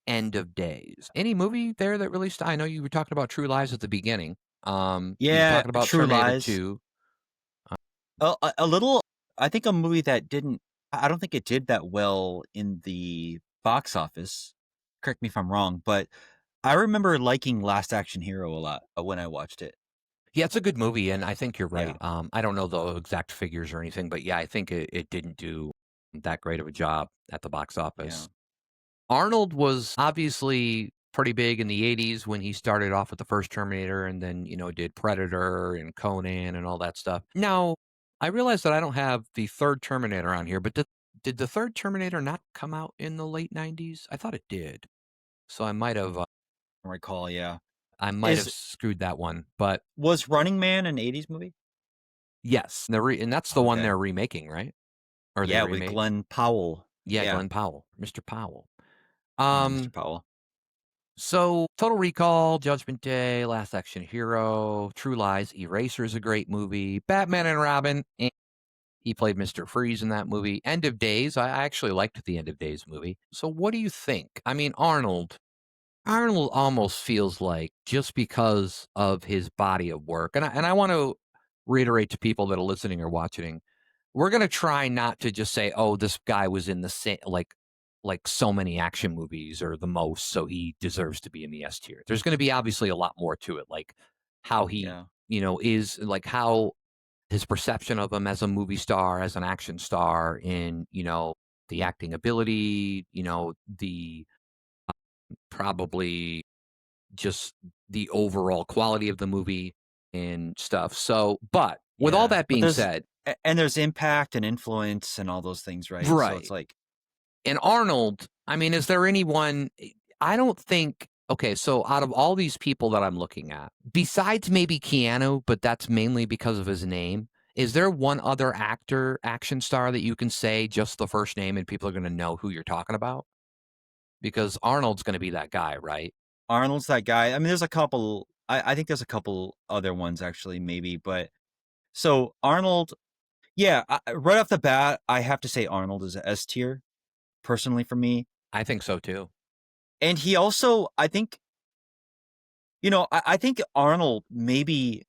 End of Days. Any movie there that really I know you were talking about True Lies at the beginning. You were Yeah, talking about True Terminator Lies. 2. A little. I think a movie that didn't. I don't think it did that well in the box office. Correct me if I'm wrong, but I remember liking Last Action Hero a lot when I watched it. Yeah, it's a good movie, and I think you're right. Yeah. I don't know the exact figures or anything, but yeah, I think it didn't do that great of a job at the box office. Arnold was obviously pretty big in the 80s when he started off with the first Terminator and then, did Predator and Conan and all that stuff. Now, I realize that I don't have the third Terminator on here, but did the third Terminator not come out in the late 90s? I thought it did. So I might have I recall. Yeah. I might have screwed that one, but Was Running Man an 80s movie? yes, and that's the one Okay. they're remaking, right? Or they Yeah, with remade? Glenn Powell. Yeah, Yeah. Glenn Powell, Mr. Powell. Yeah, Mr. Powell. So Total Recall, Judgment Day, Last Action Hero, True Lies, Eraser is a great movie. Batman and Robin, he played Mr. Freeze in that movie. End of Days, I actually liked the End of Days movie. So what do you think? I mean, Arnold almost feels like, just because of his body of work, and I want to reiterate to people that are listening or watching, we're going to try not to just say, oh, this guy was in the same, like so many action movies or the most, so he deserves to be in the S tier. There's going to be obviously a lot more to it, like how he, Yeah. is, like how his perception of him as a movie star, as an action star, in, the acting ability, the probably just the overall quality of the movie and stuff. So, but with all that But being there's said, and there's impact and influence and all those things, right? So right. it's like, And Arnold, I mean, is there anyone? I don't think. Okay, so out of all these people that I'm looking at, besides maybe Keanu, but that's mainly because of his name, is there one other actor, action star that you can say just the first name and people are going to know who you're talking about? Because Arnold's going to be that guy, right? Arnold's that guy. I mean, there's a couple. I think there's a couple other ones actually, maybe. But so Arnold, Yeah, right off the bat, I have to say Arnold is a S tier, personally for me. I think so too. And he also, I think, I think Arnold maybe,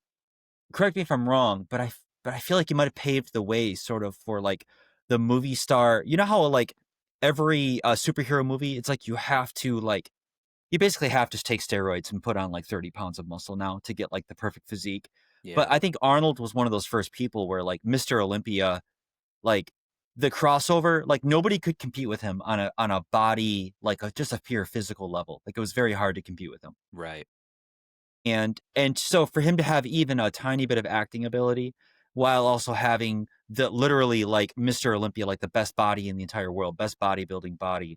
correct me if I'm wrong, but I feel like he might have paved the way sort of for like the movie star. You know how like every superhero movie, it's like you have to like, you basically have to take steroids and put on like 30 pounds of muscle now to get like the perfect physique. But Yeah. I think Arnold was one of those first people where like Mr. Olympia, like the crossover, like nobody could compete with him on a body, like just a pure physical level. Like it was very hard to compete with him. Right. And so for him to have even a tiny bit of acting ability while also having the literally like Mr. Olympia, like the best body in the entire world, best bodybuilding body.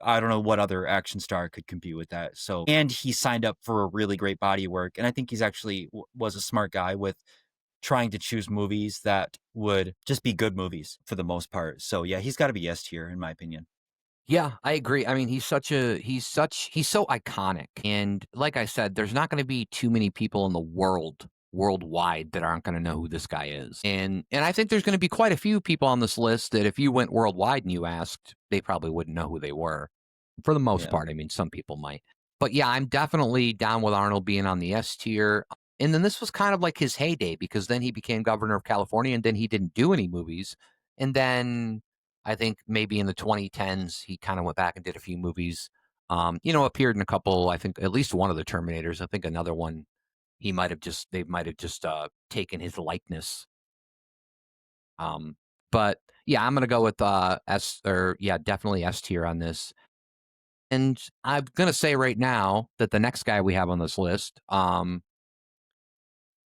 I don't know what other action star could compete with that. So, and he signed up for a really great body work. And I think he's actually was a smart guy with trying to choose movies that would just be good movies for the most part. So yeah, he's got to be S tier in my opinion. Yeah, I agree. I mean, he's so iconic. And like I said, there's not going to be too many people in the worldwide that aren't going to know who this guy is. And I think there's going to be quite a few people on this list that if you went worldwide and you asked, they probably wouldn't know who they were. For the most Yeah. part, I mean, some people might. But yeah, I'm definitely down with Arnold being on the S tier. And then this was kind of like his heyday because then he became governor of California and then he didn't do any movies. And then I think maybe in the 2010s, he kind of went back and did a few movies. Appeared in a couple, I think at least one of the Terminators. I think another one, they might have just taken his likeness. Um, but yeah, I'm going to go with definitely S tier on this. And I'm going to say right now that the next guy we have on this list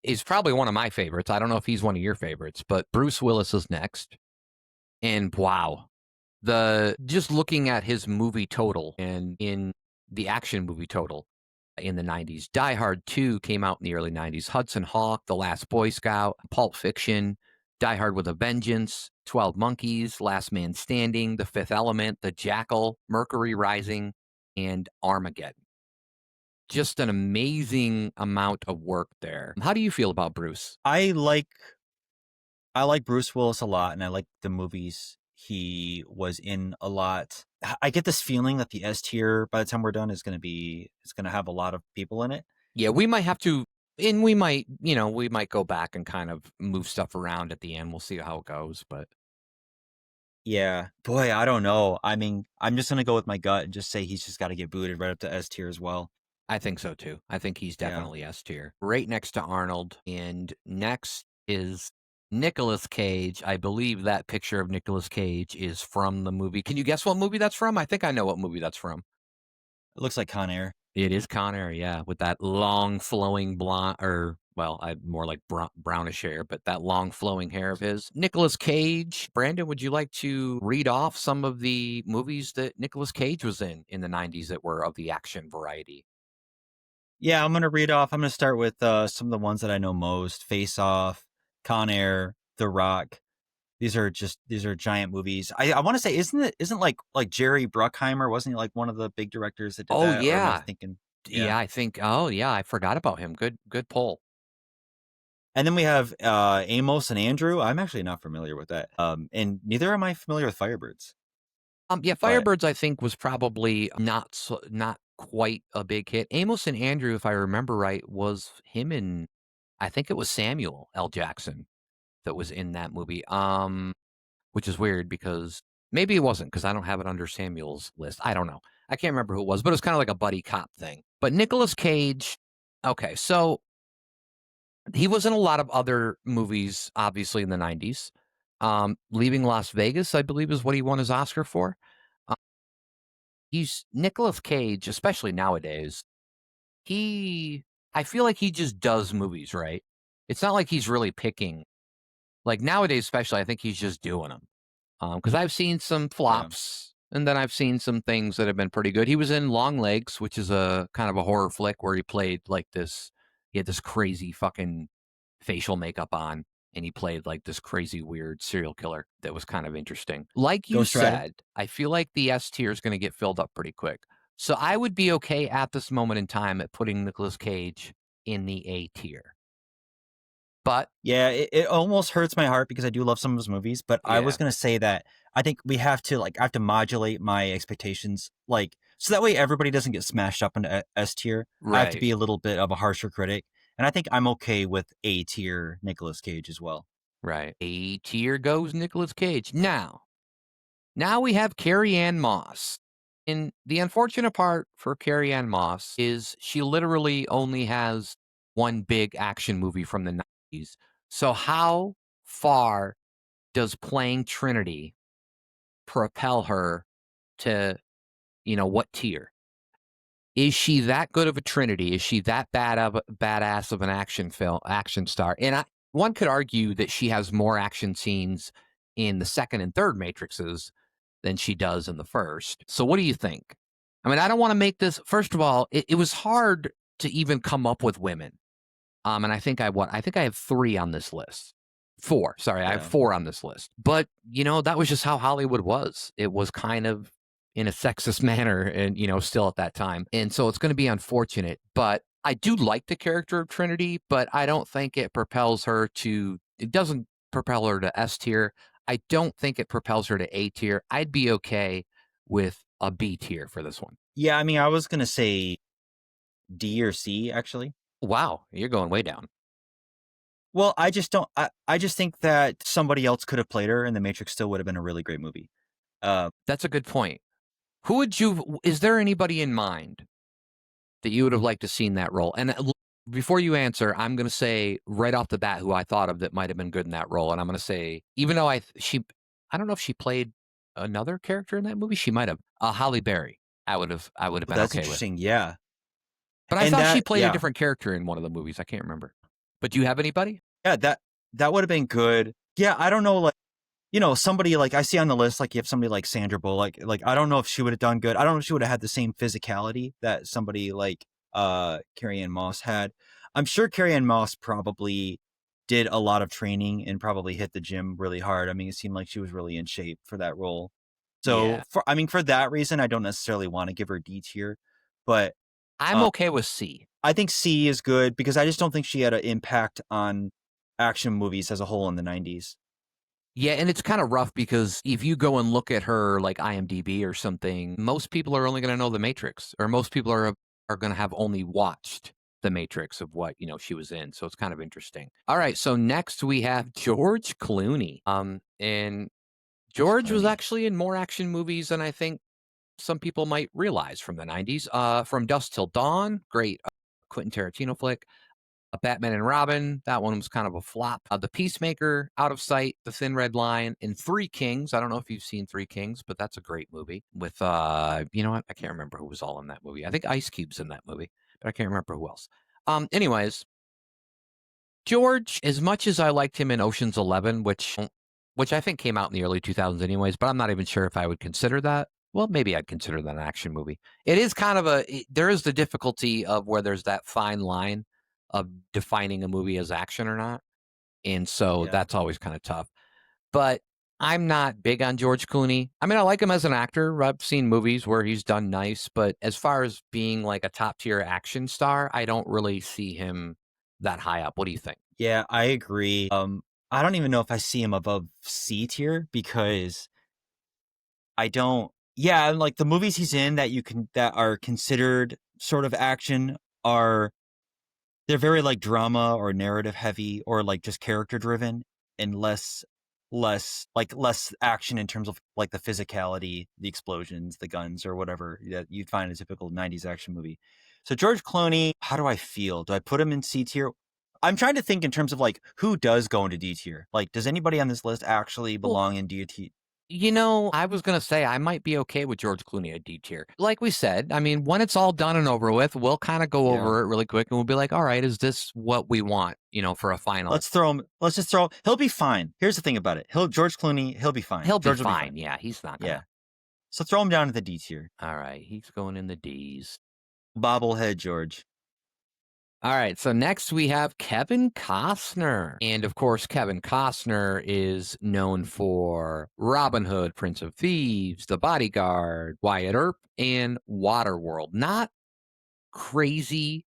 is probably one of my favorites. I don't know if he's one of your favorites, but Bruce Willis is next. And wow, just looking at his movie total and in the action movie total in the 90s, Die Hard 2 came out in the early 90s, Hudson Hawk, The Last Boy Scout, Pulp Fiction, Die Hard with a Vengeance, 12 Monkeys, Last Man Standing, The Fifth Element, The Jackal, Mercury Rising, and Armageddon. Just an amazing amount of work there. How do you feel about Bruce? I like Bruce Willis a lot, and I like the movies he was in a lot. I get this feeling that the S tier by the time we're done is going to have a lot of people in it. Yeah, we might have to, and we might go back and kind of move stuff around at the end. We'll see how it goes, but Yeah, boy, I don't know. I mean, I'm just going to go with my gut and just say he's just got to get booted right up to S tier as well. I think so too. I think he's Yeah. definitely S tier. Right next to Arnold, and next is Nicolas Cage. I believe that picture of Nicolas Cage is from the movie. Can you guess what movie that's from? I think I know what movie that's from. It looks like Con Air. It is Con Air, yeah, with that long flowing blonde, or well, I more like brownish hair, but that long flowing hair of his. Nicolas Cage. Brandon, would you like to read off some of the movies that Nicolas Cage was in the 90s that were of the action variety? Yeah, I'm going to start with some of the ones that I know most. Face Off, Con Air, The Rock. These are giant movies. I want to say, isn't like Jerry Bruckheimer, wasn't he like one of the big directors that did Oh that? Or am I yeah, thinking? yeah. I think. Oh yeah, I forgot about him. Good pull. And then we have Amos and Andrew. I'm actually not familiar with that. And neither am I familiar with Firebirds. Yeah, But Firebirds I think was probably not quite a big hit. Amos and Andrew, if I remember right, was him and I think it was Samuel L. Jackson that was in that movie. Which is weird because maybe it wasn't because I don't have it under Samuel's list. I don't know. I can't remember who it was, but it was kind of like a buddy cop thing. But Nicolas Cage, okay, so he was in a lot of other movies, obviously in the 90s. Leaving Las Vegas, I believe, is what he won his Oscar for. Uh, he's Nicolas Cage, especially nowadays. I feel like he just does movies, right? It's not like he's really picking. Like nowadays, especially, I think he's just doing them. Because I've seen some yeah, flops, and then I've seen some things that have been pretty good. He was in Long Legs, which is a kind of a horror flick where he played like this. He had this crazy fucking facial makeup on, and he played like this crazy weird serial killer that was kind of interesting. Like you Ghost Rider. said, I feel like the S tier is going to get filled up pretty quick. So I would be okay at this moment in time at putting Nicolas Cage in the A tier. But Yeah, it almost hurts my heart because I do love some of his movies, but I was yeah, gonna say that I think we have to I have to modulate my expectations, so that way everybody doesn't get smashed up into S tier. I have to right, be a little bit of a harsher critic, and I think I'm okay with A tier Nicolas Cage as well. right. A tier goes Nicolas Cage. Now we have Carrie-Anne Moss. And the unfortunate part for Carrie-Anne Moss is she literally only has one big action movie from the 90s. So how far does playing Trinity propel her to, what tier? Is she that good of a Trinity? Is she that badass of an action star? And one could argue that she has more action scenes in the second and third Matrixes than she does in the first. So what do you think? I mean, I don't want to make this. First of all, it was hard to even come up with women. And I think I think I have 3 on this list. 4, sorry, I have Yeah. 4 on this list. But, that was just how Hollywood was. It was kind of in a sexist manner and, still at that time. And so it's going to be unfortunate, but I do like the character of Trinity, but I don't think it doesn't propel her to S tier. I don't think it propels her to A tier. I'd be okay with a B tier for this one. Yeah, I mean, I was gonna say D or C actually. Wow, you're going way down. Well, I just don't. I just think that somebody else could have played her, and The Matrix still would have been a really great movie. That's a good point. Is there anybody in mind that you would have liked to seen that role? And before you answer, I'm going to say right off the bat who I thought of that might have been good in that role. And I'm going to say, even though I don't know if she played another character in that movie. She might have. Halle Berry. I would have Well, been that's okay with. interesting. Yeah, But I and thought she that played a yeah different character in one of the movies. I can't remember. But do you have anybody? yeah that would have been good. Yeah, I don't know. Somebody I see on the list, you have somebody like Sandra Bullock. I don't know if she would have done good. I don't know if she would have had the same physicality that somebody like Carrie-Anne Moss had. I'm sure Carrie-Anne Moss probably did a lot of training and probably hit the gym really hard. I mean, it seemed like she was really in shape for that role. So Yeah. for that reason, I don't necessarily want to give her D tier, but I'm uh, okay with C. I think C is good because I just don't think she had an impact on action movies as a whole in the 90s. Yeah, and it's kind of rough because if you go and look at her like IMDb or something, most people are only going to know The Matrix, or most people are going to have only watched The Matrix of what she was in. So it's kind of interesting. All right, so next we have George Clooney. And George was Clooney. actually in more action movies than I think some people might realize from the 90s. From Dusk Till Dawn, great Quentin Tarantino flick. A Batman and Robin, that one was kind of a flop. The Peacemaker, Out of Sight, The Thin Red Line, and Three Kings. I don't know if you've seen Three Kings, but that's a great movie with, you know what? I can't remember who was all in that movie. I think Ice Cube's in that movie, but I can't remember who else. Anyways, George, as much as I liked him in Ocean's 11, which I think came out in the early 2000s anyways, but I'm not even sure if I would consider that. Well, maybe I'd consider that an action movie. It is kind of there is the difficulty of where there's that fine line of defining a movie as action or not. And so Yeah. that's always kind of tough. But I'm not big on George Clooney. I mean, I like him as an actor. I've seen movies where he's done nice, but as far as being like a top tier action star, I don't really see him that high up. What do you think? Yeah, I agree. I don't even know if I see him above C tier because I don't. Yeah, and the movies he's in that are considered sort of action are they're very drama or narrative heavy or just character driven and less action in terms of the physicality, the explosions, the guns or whatever that you'd find in a typical 90s action movie. So George Clooney, how do I feel? Do I put him in C tier? I'm trying to think in terms of who does go into D tier. Does anybody on this list actually Well, belong in D tier? I was going to say I might be okay with George Clooney at D tier. Like we said, I mean, when it's all done and over with, we'll kind of go Yeah. over it really quick and we'll be like, all right, is this what we want, for a final? Let's just throw he'll be fine. Here's the thing about it. George Clooney, he'll be fine. He'll be George will fine. Yeah, he's not going to. Yeah. So throw him down to the D tier. All right, he's going in the D's. Bobblehead George. All right, so next we have Kevin Costner. And of course, Kevin Costner is known for Robin Hood, Prince of Thieves, The Bodyguard, Wyatt Earp, and Waterworld. Not crazy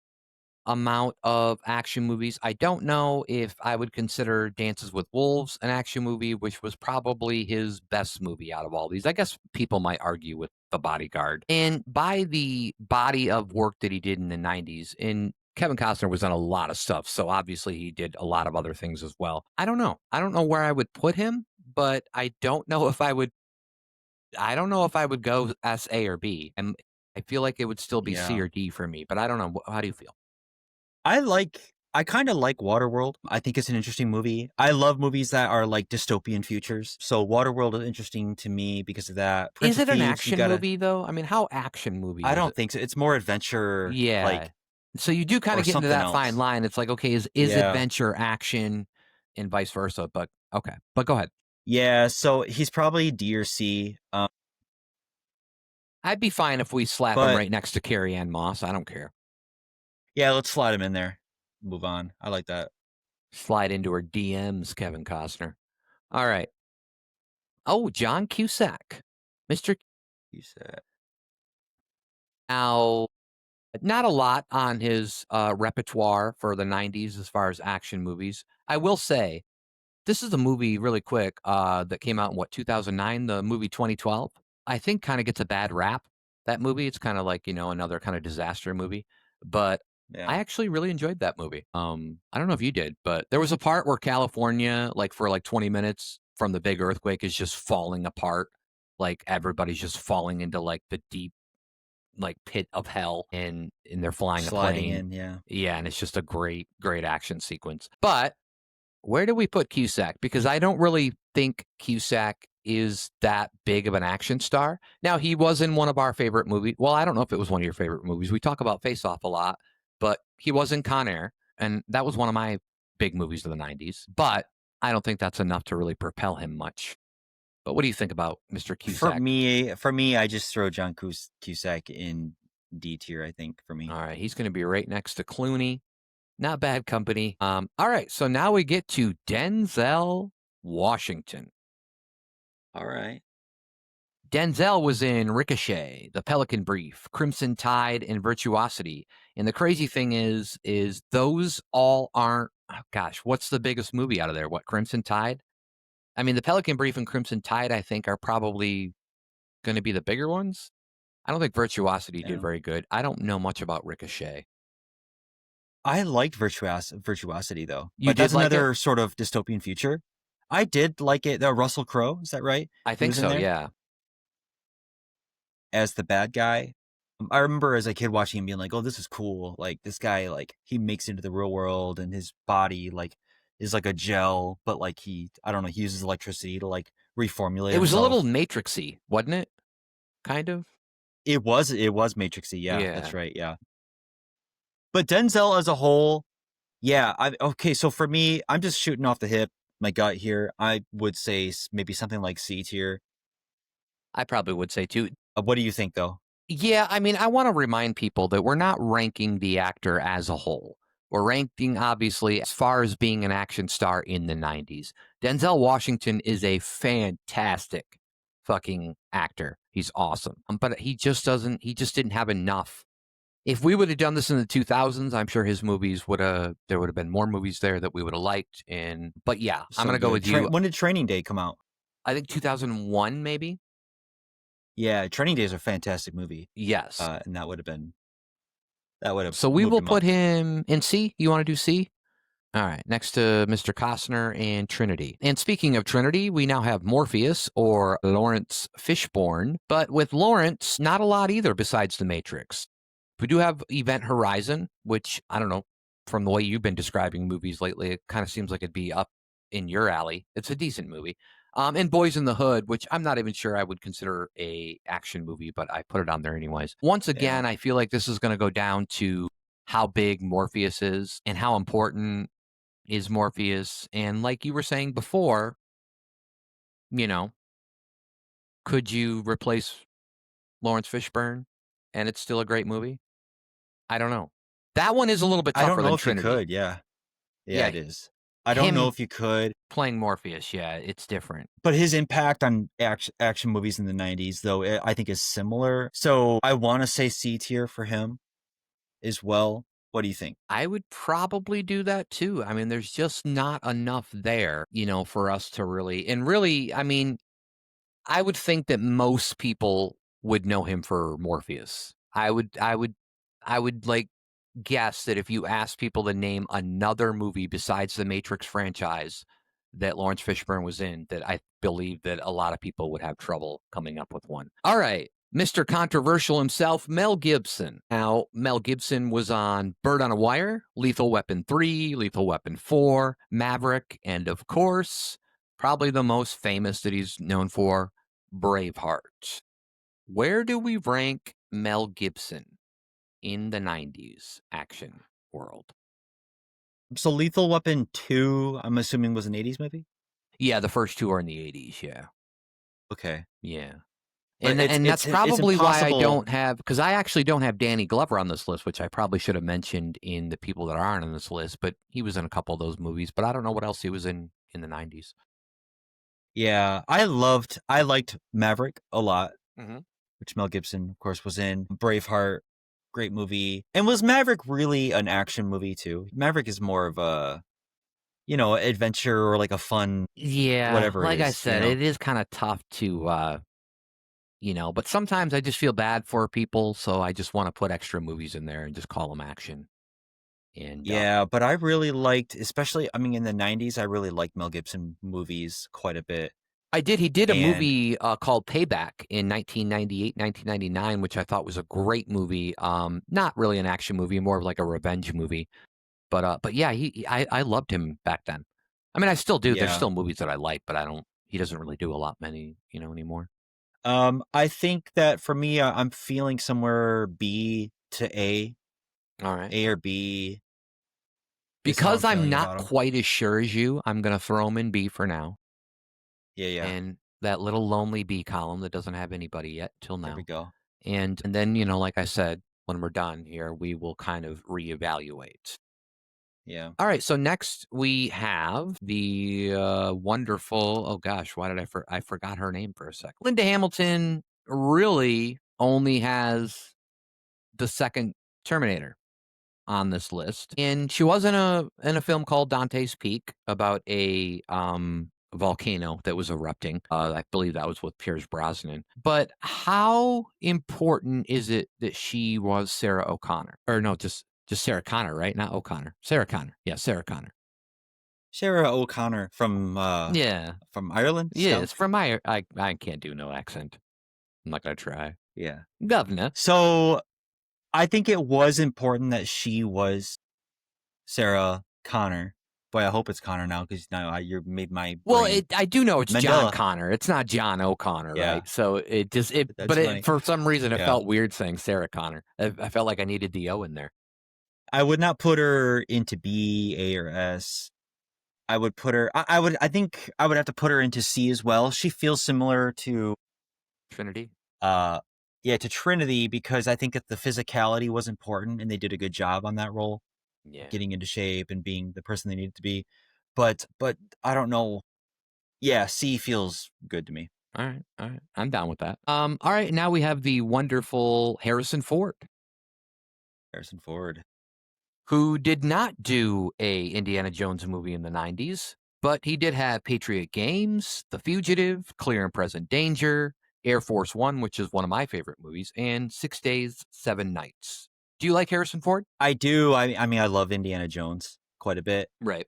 amount of action movies. I don't know if I would consider Dances with Wolves an action movie, which was probably his best movie out of all these. I guess people might argue with The Bodyguard. And by the body of work that he did in the 90s, and Kevin Costner was on a lot of stuff, so obviously he did a lot of other things as well. I don't know. I don't know where I would put him, but I don't know if I would go S, A, or B. And I feel like it would still be C Yeah. or D for me, but I don't know. How do you feel? I kind of like Waterworld. I think it's an interesting movie. I love movies that are like dystopian futures. So Waterworld is interesting to me because of that. Prince Is of it an Thieves, you action gotta. movie, though? I mean, how action movie I is don't it? think so. It's more adventure, Yeah. like, So you do kind or of get into something that fine else. line. It's like, okay, is Yeah. adventure action and vice versa? But okay. But go ahead. Yeah. So he's probably D or C. I'd be fine if we slap him But right next to Carrie-Anne Moss. I don't care. yeah, let's slide him in there. Move on. I like that. Slide into her DMs, Kevin Costner. All right. Oh, John Cusack. Mr. You said. Now, not a lot on his repertoire for the 90s as far as action movies. I will say, this is a movie really quick that came out in 2009, the movie 2012. I think kind of gets a bad rap. That movie, it's kind of like, another kind of disaster movie, but Yeah. I actually really enjoyed that movie. I don't know if you did, but there was a part where California, like for like 20 minutes from the big earthquake, is just falling apart. Like everybody's just falling into like the deep like pit of hell, and they're flying a Sliding plane. in. Yeah. Yeah, and it's just a great action sequence. But where do we put Cusack? Because I don't really think Cusack is that big of an action star. Now, he was in one of our favorite movies. Well, I don't know if it was one of your favorite movies. We talk about Face Off a lot, but he was in Con Air, and that was one of my big movies of the 90s. But I don't think that's enough to really propel him much. But what do you think about Mr. For Cusack? me, I just throw John Cusack in D tier. I think for me. All right, he's going to be right next to Clooney. Not bad company. All right, so now we get to Denzel Washington. All right. Denzel was in Ricochet, The Pelican Brief, Crimson Tide, and Virtuosity. And the crazy thing is those all aren't. Oh gosh, what's the biggest movie out of there? What, Crimson Tide? I mean, The Pelican Brief and Crimson Tide, I think, are probably going to be the bigger ones. I don't think Virtuosity did Yeah. very good. I don't know much about Ricochet. I liked Virtuosity though. You But that's did like it? another sort of dystopian future. I did like it. Russell Crowe, is that right? I He think was in so. there Yeah. as the bad guy. I remember as a kid watching him being like, "Oh, this is cool." Like this guy, like he makes it into the real world, and his body like is like a gel, but like I don't know, he uses electricity to like reformulate It was a little himself. Matrixy, wasn't it? Kind of. It was Matrixy. Yeah, Yeah. that's right. Yeah, but Denzel as a whole, yeah. Okay. So for me, I'm just shooting off the hip, my gut here. I would say maybe something like C tier. I probably would say too. What do you think though? Yeah, I mean, I want to remind people that we're not ranking the actor as a whole. We're ranking, obviously, as far as being an action star in the 90s. Denzel Washington is a fantastic fucking actor. He's awesome. But he just didn't have enough. If we would have done this in the 2000s, I'm sure his movies there would have been more movies there that we would have liked. But yeah, I'm So going to go good. with you. When did Training Day come out? I think 2001, maybe. Yeah, Training Day is a fantastic movie. Yes. And that would have So we moved will him put up. him in C. You want to do C? All right, next to Mr. Costner and Trinity. And speaking of Trinity, we now have Morpheus or Lawrence Fishburne. But with Lawrence, not a lot either besides The Matrix. We do have Event Horizon, which, I don't know, from the way you've been describing movies lately, it kind of seems like it'd be up in your alley. It's a decent movie. And Boys in the Hood, which I'm not even sure I would consider a action movie, but I put it on there anyways. Once again, Yeah. I feel like this is going to go down to how big Morpheus is and how important is Morpheus. And like you were saying before, could you replace Lawrence Fishburne and it's still a great movie? I don't know. That one is a little bit I don't tougher know than if you Trinity. could. Yeah. Yeah, Yeah, it is. I don't know him if you could. playing Morpheus, yeah, it's different. But his impact on action movies in the 90s, though, I think is similar. So I want to say C tier for him as well. What do you think? I would probably do that too. I mean, there's just not enough there, for us to really, I mean, I would think that most people would know him for Morpheus. I would like guess that if you ask people to name another movie besides the Matrix franchise that Lawrence Fishburne was in, that I believe that a lot of people would have trouble coming up with one. All right. Mr. Controversial himself, Mel Gibson. Now, Mel Gibson was on Bird on a Wire, Lethal Weapon 3, Lethal Weapon 4, Maverick, and of course, probably the most famous that he's known for, Braveheart. Where do we rank Mel Gibson in the 90s action world? So Lethal Weapon 2, I'm assuming was an 80s movie? Yeah, the first two are in the 80s, yeah. Okay. Yeah. But And that's it's probably why I impossible. don't have, because I actually don't have Danny Glover on this list, which I probably should have mentioned in the people that aren't on this list, but he was in a couple of those movies, but I don't know what else he was in the 90s. Yeah, I liked Maverick a lot, Mhm. which Mel Gibson, of course, was in. Braveheart, great movie. And was Maverick really an action movie too? Maverick is more of a, adventure or like a fun, Yeah, whatever it like I is, said, it is kind of tough to, but sometimes I just feel bad for people, so I just want to put extra movies in there and just call them action. And Yeah, but I really liked, especially, I mean, in the 90s, I really liked Mel Gibson movies quite a bit. he did a And movie called Payback in 1998, 1999, which I thought was a great movie. Not really an action movie, more of like a revenge movie. But yeah, I loved him back then. I mean, I still do. There's yeah, still movies that I like, but he doesn't really do a lot many, anymore. I think that for me, I'm feeling somewhere B to A, All right. A or B is how I'm Because I'm feeling not about him. quite as sure as you, I'm going to throw him in B for now. Yeah, yeah. And that little lonely B column that doesn't have anybody yet till There we now. go. And then, like I said, when we're done here, we will kind of reevaluate. Yeah. All right, so next we have the wonderful, oh gosh, why did I forgot her name for a sec. Lynda Hamilton really only has the second Terminator on this list. And she was in a film called Dante's Peak about a volcano that was erupting. I believe that was with Pierce Brosnan. But how important is it that she was Sarah O'Connor? Or no, just Sarah Connor, right? Not O'Connor. Sarah Connor. Yeah, Sarah Connor. Sarah O'Connor from Yeah. Ireland Yeah, still? it's from I can't do no accent. I'm not gonna try. Yeah. Governor. So I think it was important that she was Sarah Connor. Boy, I hope it's Connor now because now you made my Well, brain. I do know it's John Mandela. Connor. It's not John O'Connor, Yeah. right? So That's but funny. for some reason it Yeah. felt weird saying Sarah Connor. I felt like I needed the O in there. I would not put her into B, A, or S. I would put her. I think I would have to put her into C as well. She feels similar to Trinity. to Trinity because I think that the physicality was important and they did a good job on that role, Yeah. getting into shape and being the person they needed to be. But I don't know. Yeah, C feels good to me. All right. I'm down with that. All right, now we have the wonderful Harrison Ford, Harrison Ford. who did not do a Indiana Jones movie in the 90s, but he did have Patriot Games, The Fugitive, Clear and Present Danger, Air Force One, which is one of my favorite movies, and 6 Days, 7 Nights. Do you like Harrison Ford? I do. I mean, I love Indiana Jones quite a bit. Right.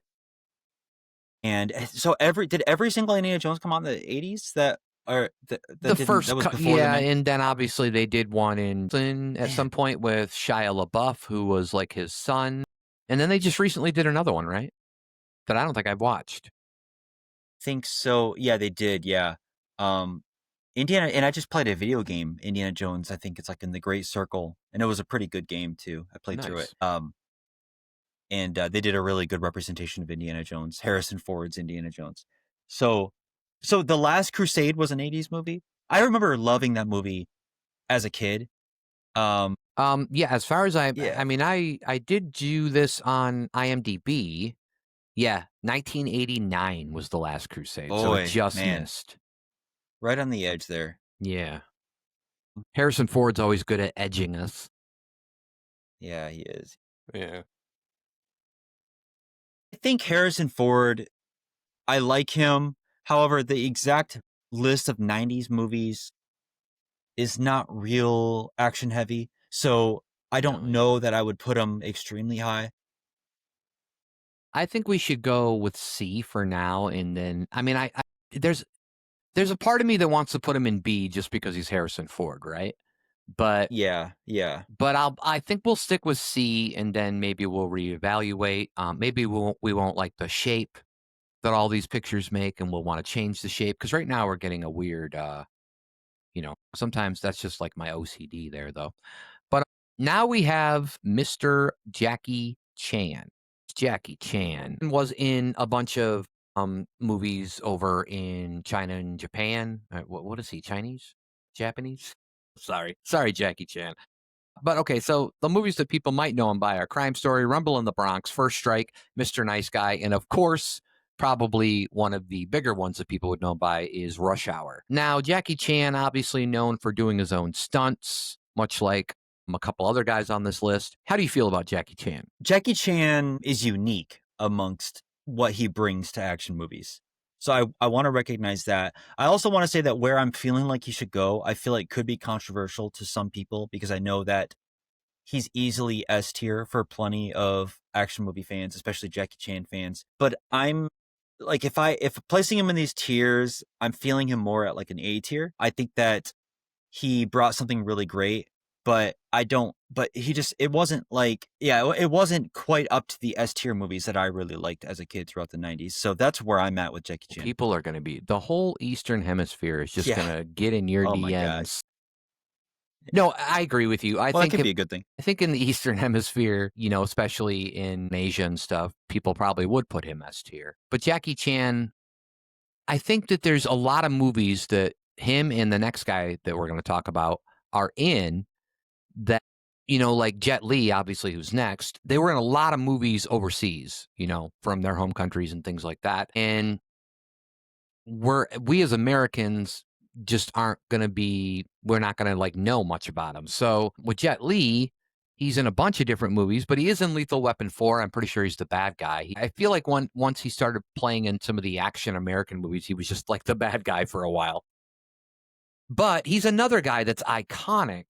And so did every single Indiana Jones come out in the 80s that The first, that was before yeah, the and then obviously they did one at some point with Shia LaBeouf, who was like his son, and then they just recently did another one, right? That I don't think I've watched. think so. Yeah, they did. Yeah. Indiana, and I just played a video game, Indiana Jones. I think it's like in the Great Circle, and it was a pretty good game too. I played through it. Nice. And they did a really good representation of Indiana Jones, Harrison Ford's Indiana Jones. So The Last Crusade was an 80s movie. I remember loving that movie as a kid. Yeah, as far as Yeah. I mean, I did do this on IMDb. Yeah, 1989 was The Last Crusade, so it Boy, just man. missed. Right on the edge there. Yeah. Harrison Ford's always good at edging us. Yeah, he is. Yeah. I think Harrison Ford, I like him. However, the exact list of 90s movies is not real action heavy. So I don't No, yeah. know that I would put him extremely high. I think we should go with C for now, and then I mean, I there's a part of me that wants to put him in B just because he's Harrison Ford, right? But Yeah, yeah. I think we'll stick with C, and then maybe we'll reevaluate. Maybe we won't like the shape that all these pictures make, and we'll want to change the shape because right now we're getting a weird. Sometimes that's just like my OCD there, though. But now we have Mr. Jackie Chan. Jackie Chan was in a bunch of movies over in China and Japan. What is he? Chinese? Japanese? Sorry, Jackie Chan. But okay, so the movies that people might know him by are Crime Story, Rumble in the Bronx, First Strike, Mr. Nice Guy, and of course, probably one of the bigger ones that people would know by is Rush Hour. Now, Jackie Chan, obviously known for doing his own stunts, much like a couple other guys on this list. How do you feel about Jackie Chan? Jackie Chan is unique amongst what he brings to action movies. So I want to recognize that. I also want to say that where I'm feeling like he should go, I feel like could be controversial to some people because I know that he's easily S tier for plenty of action movie fans, especially Jackie Chan fans. But I'm like, if placing him in these tiers, I'm feeling him more at like an A tier. I think that he brought something really great, but it wasn't like, it wasn't quite up to the S tier movies that I really liked as a kid throughout the 90s. So that's where I'm at with Jackie Chan. People are going to be, the whole Eastern Hemisphere is just going to get in your Oh my God. DMs. No, I agree with you. I Well, think that could be a good thing. I think in the Eastern Hemisphere, especially in Asia and stuff, people probably would put him S tier. But Jackie Chan, I think that there's a lot of movies that him and the next guy that we're going to talk about are in that, like Jet Li, obviously, who's next. They were in a lot of movies overseas, from their home countries and things like that. And we as Americans just we're not going to like know much about him. So with Jet Li, he's in a bunch of different movies, but he is in Lethal Weapon 4. I'm pretty sure he's the bad guy. I feel like once he started playing in some of the action American movies, he was just like the bad guy for a while. But he's another guy that's iconic,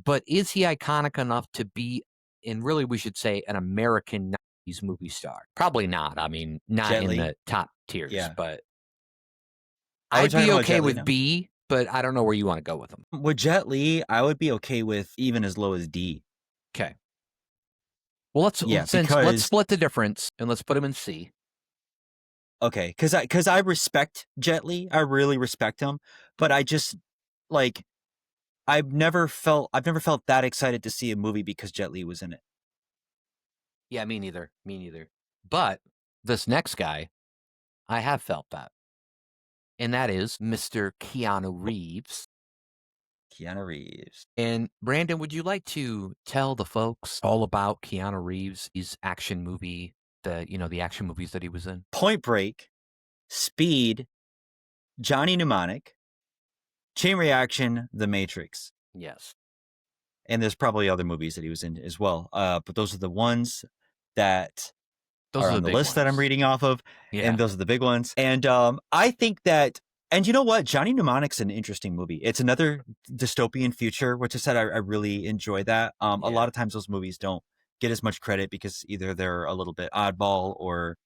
but is he iconic enough to be, and really we should say, an American 90s movie star? Probably not. I mean, not Jet in Li? the top tiers, Yeah. but Are we I'd talking be about okay Jet Li with now? B, but I don't know where you want to go with him. With Jet Li, I would be okay with even as low as D. Okay. Well, let's split the difference and let's put him in C. Okay, because I respect Jet Li, I really respect him, but I just like I've never felt that excited to see a movie because Jet Li was in it. Yeah, me neither. But this next guy, I have felt that. And that is Mr. Keanu Reeves. Keanu Reeves. And Brandon, would you like to tell the folks all about Keanu Reeves' action movie, the action movies that he was in? Point Break, Speed, Johnny Mnemonic, Chain Reaction, The Matrix. Yes. And there's probably other movies that he was in as well. But those are the ones that are on the list that I'm reading off of. Yeah. And those are the big ones. And I think that, and you know what? Johnny Mnemonic's an interesting movie. It's another dystopian future, which I said I really enjoy that. A lot of times those movies don't get as much credit because either they're a little bit oddball or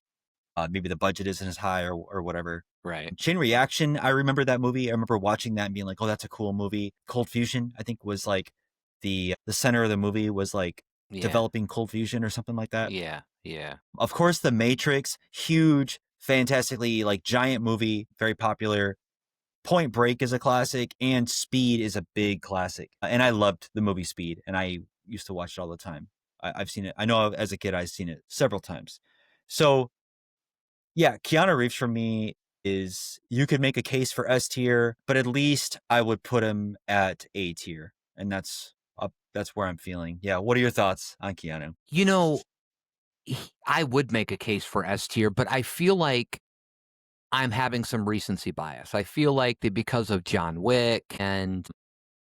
maybe the budget isn't as high or whatever. Right. Chain Reaction, I remember that movie. I remember watching that and being like, oh, that's a cool movie. Cold Fusion, I think, was like the center of the movie was like developing cold fusion or something like that. Yeah. Of course, The Matrix, huge, fantastically like giant movie, very popular. Point Break is a classic, and Speed is a big classic. And I loved the movie Speed, and I used to watch it all the time. I've seen it. I know as a kid I've seen it several times. So yeah, Keanu Reeves for me is, you could make a case for S tier, but at least I would put him at A tier, and that's where I'm feeling. Yeah, what are your thoughts on Keanu? I would make a case for S tier, but I feel like I'm having some recency bias. I feel like that because of John Wick and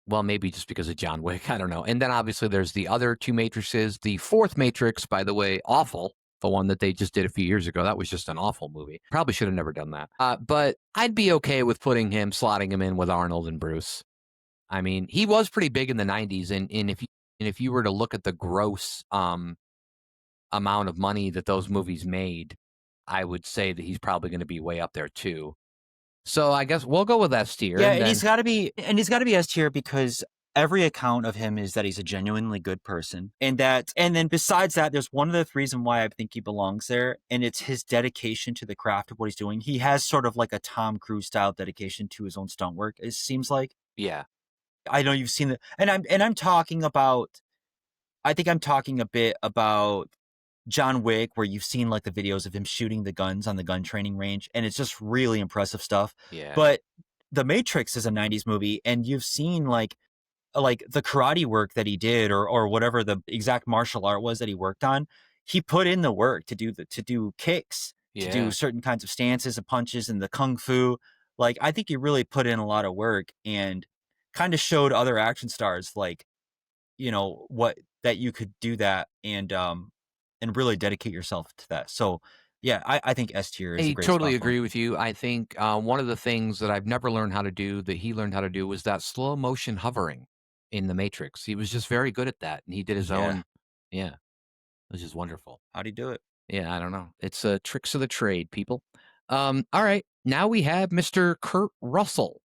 Well, maybe just because of John Wick. I don't know. And then obviously there's the other two Matrices. The fourth Matrix, by the way, awful. The one that they just did a few years ago. That was just an awful movie. Probably should have never done that. But I'd be okay with slotting him in with Arnold and Bruce. I mean, he was pretty big in the 90s. And if you were to look at the gross amount of money that those movies made, I would say that he's probably going to be way up there too. So I guess we'll go with S tier. Yeah, and and then, he's got to be S tier because every account of him is that he's a genuinely good person, and then besides that, there's one other reason why I think he belongs there, and it's his dedication to the craft of what he's doing. He has sort of like a Tom Cruise style dedication to his own stunt work. It seems like. yeah. I know you've seen it, and I'm talking about. I think I'm talking a bit about John Wick, where you've seen like the videos of him shooting the guns on the gun training range, and it's just really impressive stuff. Yeah. But The Matrix is a 90s movie, and you've seen like the karate work that he did or whatever the exact martial art was that he worked on. He put in the work to do kicks, to do certain kinds of stances and punches and the kung fu. Like, I think he really put in a lot of work and kind of showed other action stars like, what that you could do that and really dedicate yourself to that. So yeah, I think S tier is a I great totally spot for him. agree with you. I think one of the things that I've never learned how to do that he learned how to do was that slow motion hovering in the Matrix. He was just very good at that, and he did his own. Yeah, it was just wonderful. How'd he do it? Yeah, I don't know. It's tricks of the trade, people. All right, now we have Mr. Kurt Russell,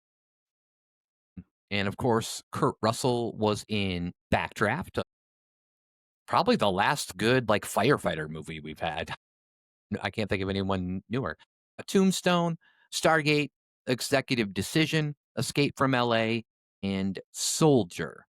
and of course, Kurt Russell was in Backdraft, probably the last good like firefighter movie we've had. I can't think of anyone newer. A Tombstone, Stargate, Executive Decision, Escape from LA, and Soldier.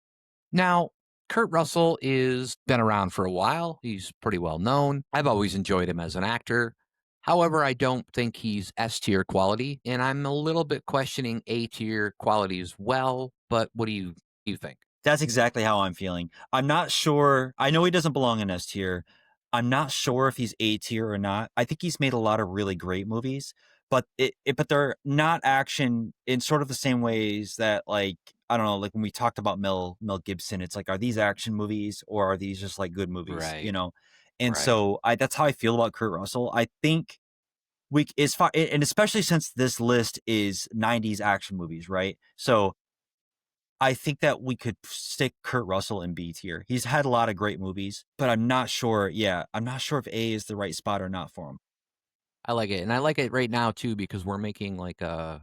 Now, Kurt Russell is been around for a while. He's pretty well known. I've always enjoyed him as an actor. However, I don't think he's S tier quality, and I'm a little bit questioning A tier quality as well. But what do you think? That's exactly how I'm feeling. I'm not sure. I know he doesn't belong in S tier. I'm not sure if he's A tier or not. I think he's made a lot of really great movies, but but they're not action in sort of the same ways that, like, I don't know, like when we talked about Mel Gibson, it's like, are these action movies or are these just like good movies? Right. And Right. so that's how I feel about Kurt Russell. I think is far, and especially since this list is 90s action movies, right? So I think that we could stick Kurt Russell in B tier. He's had a lot of great movies, but I'm not sure. Yeah, I'm not sure if A is the right spot or not for him. I like it. And I like it right now too, because we're making like I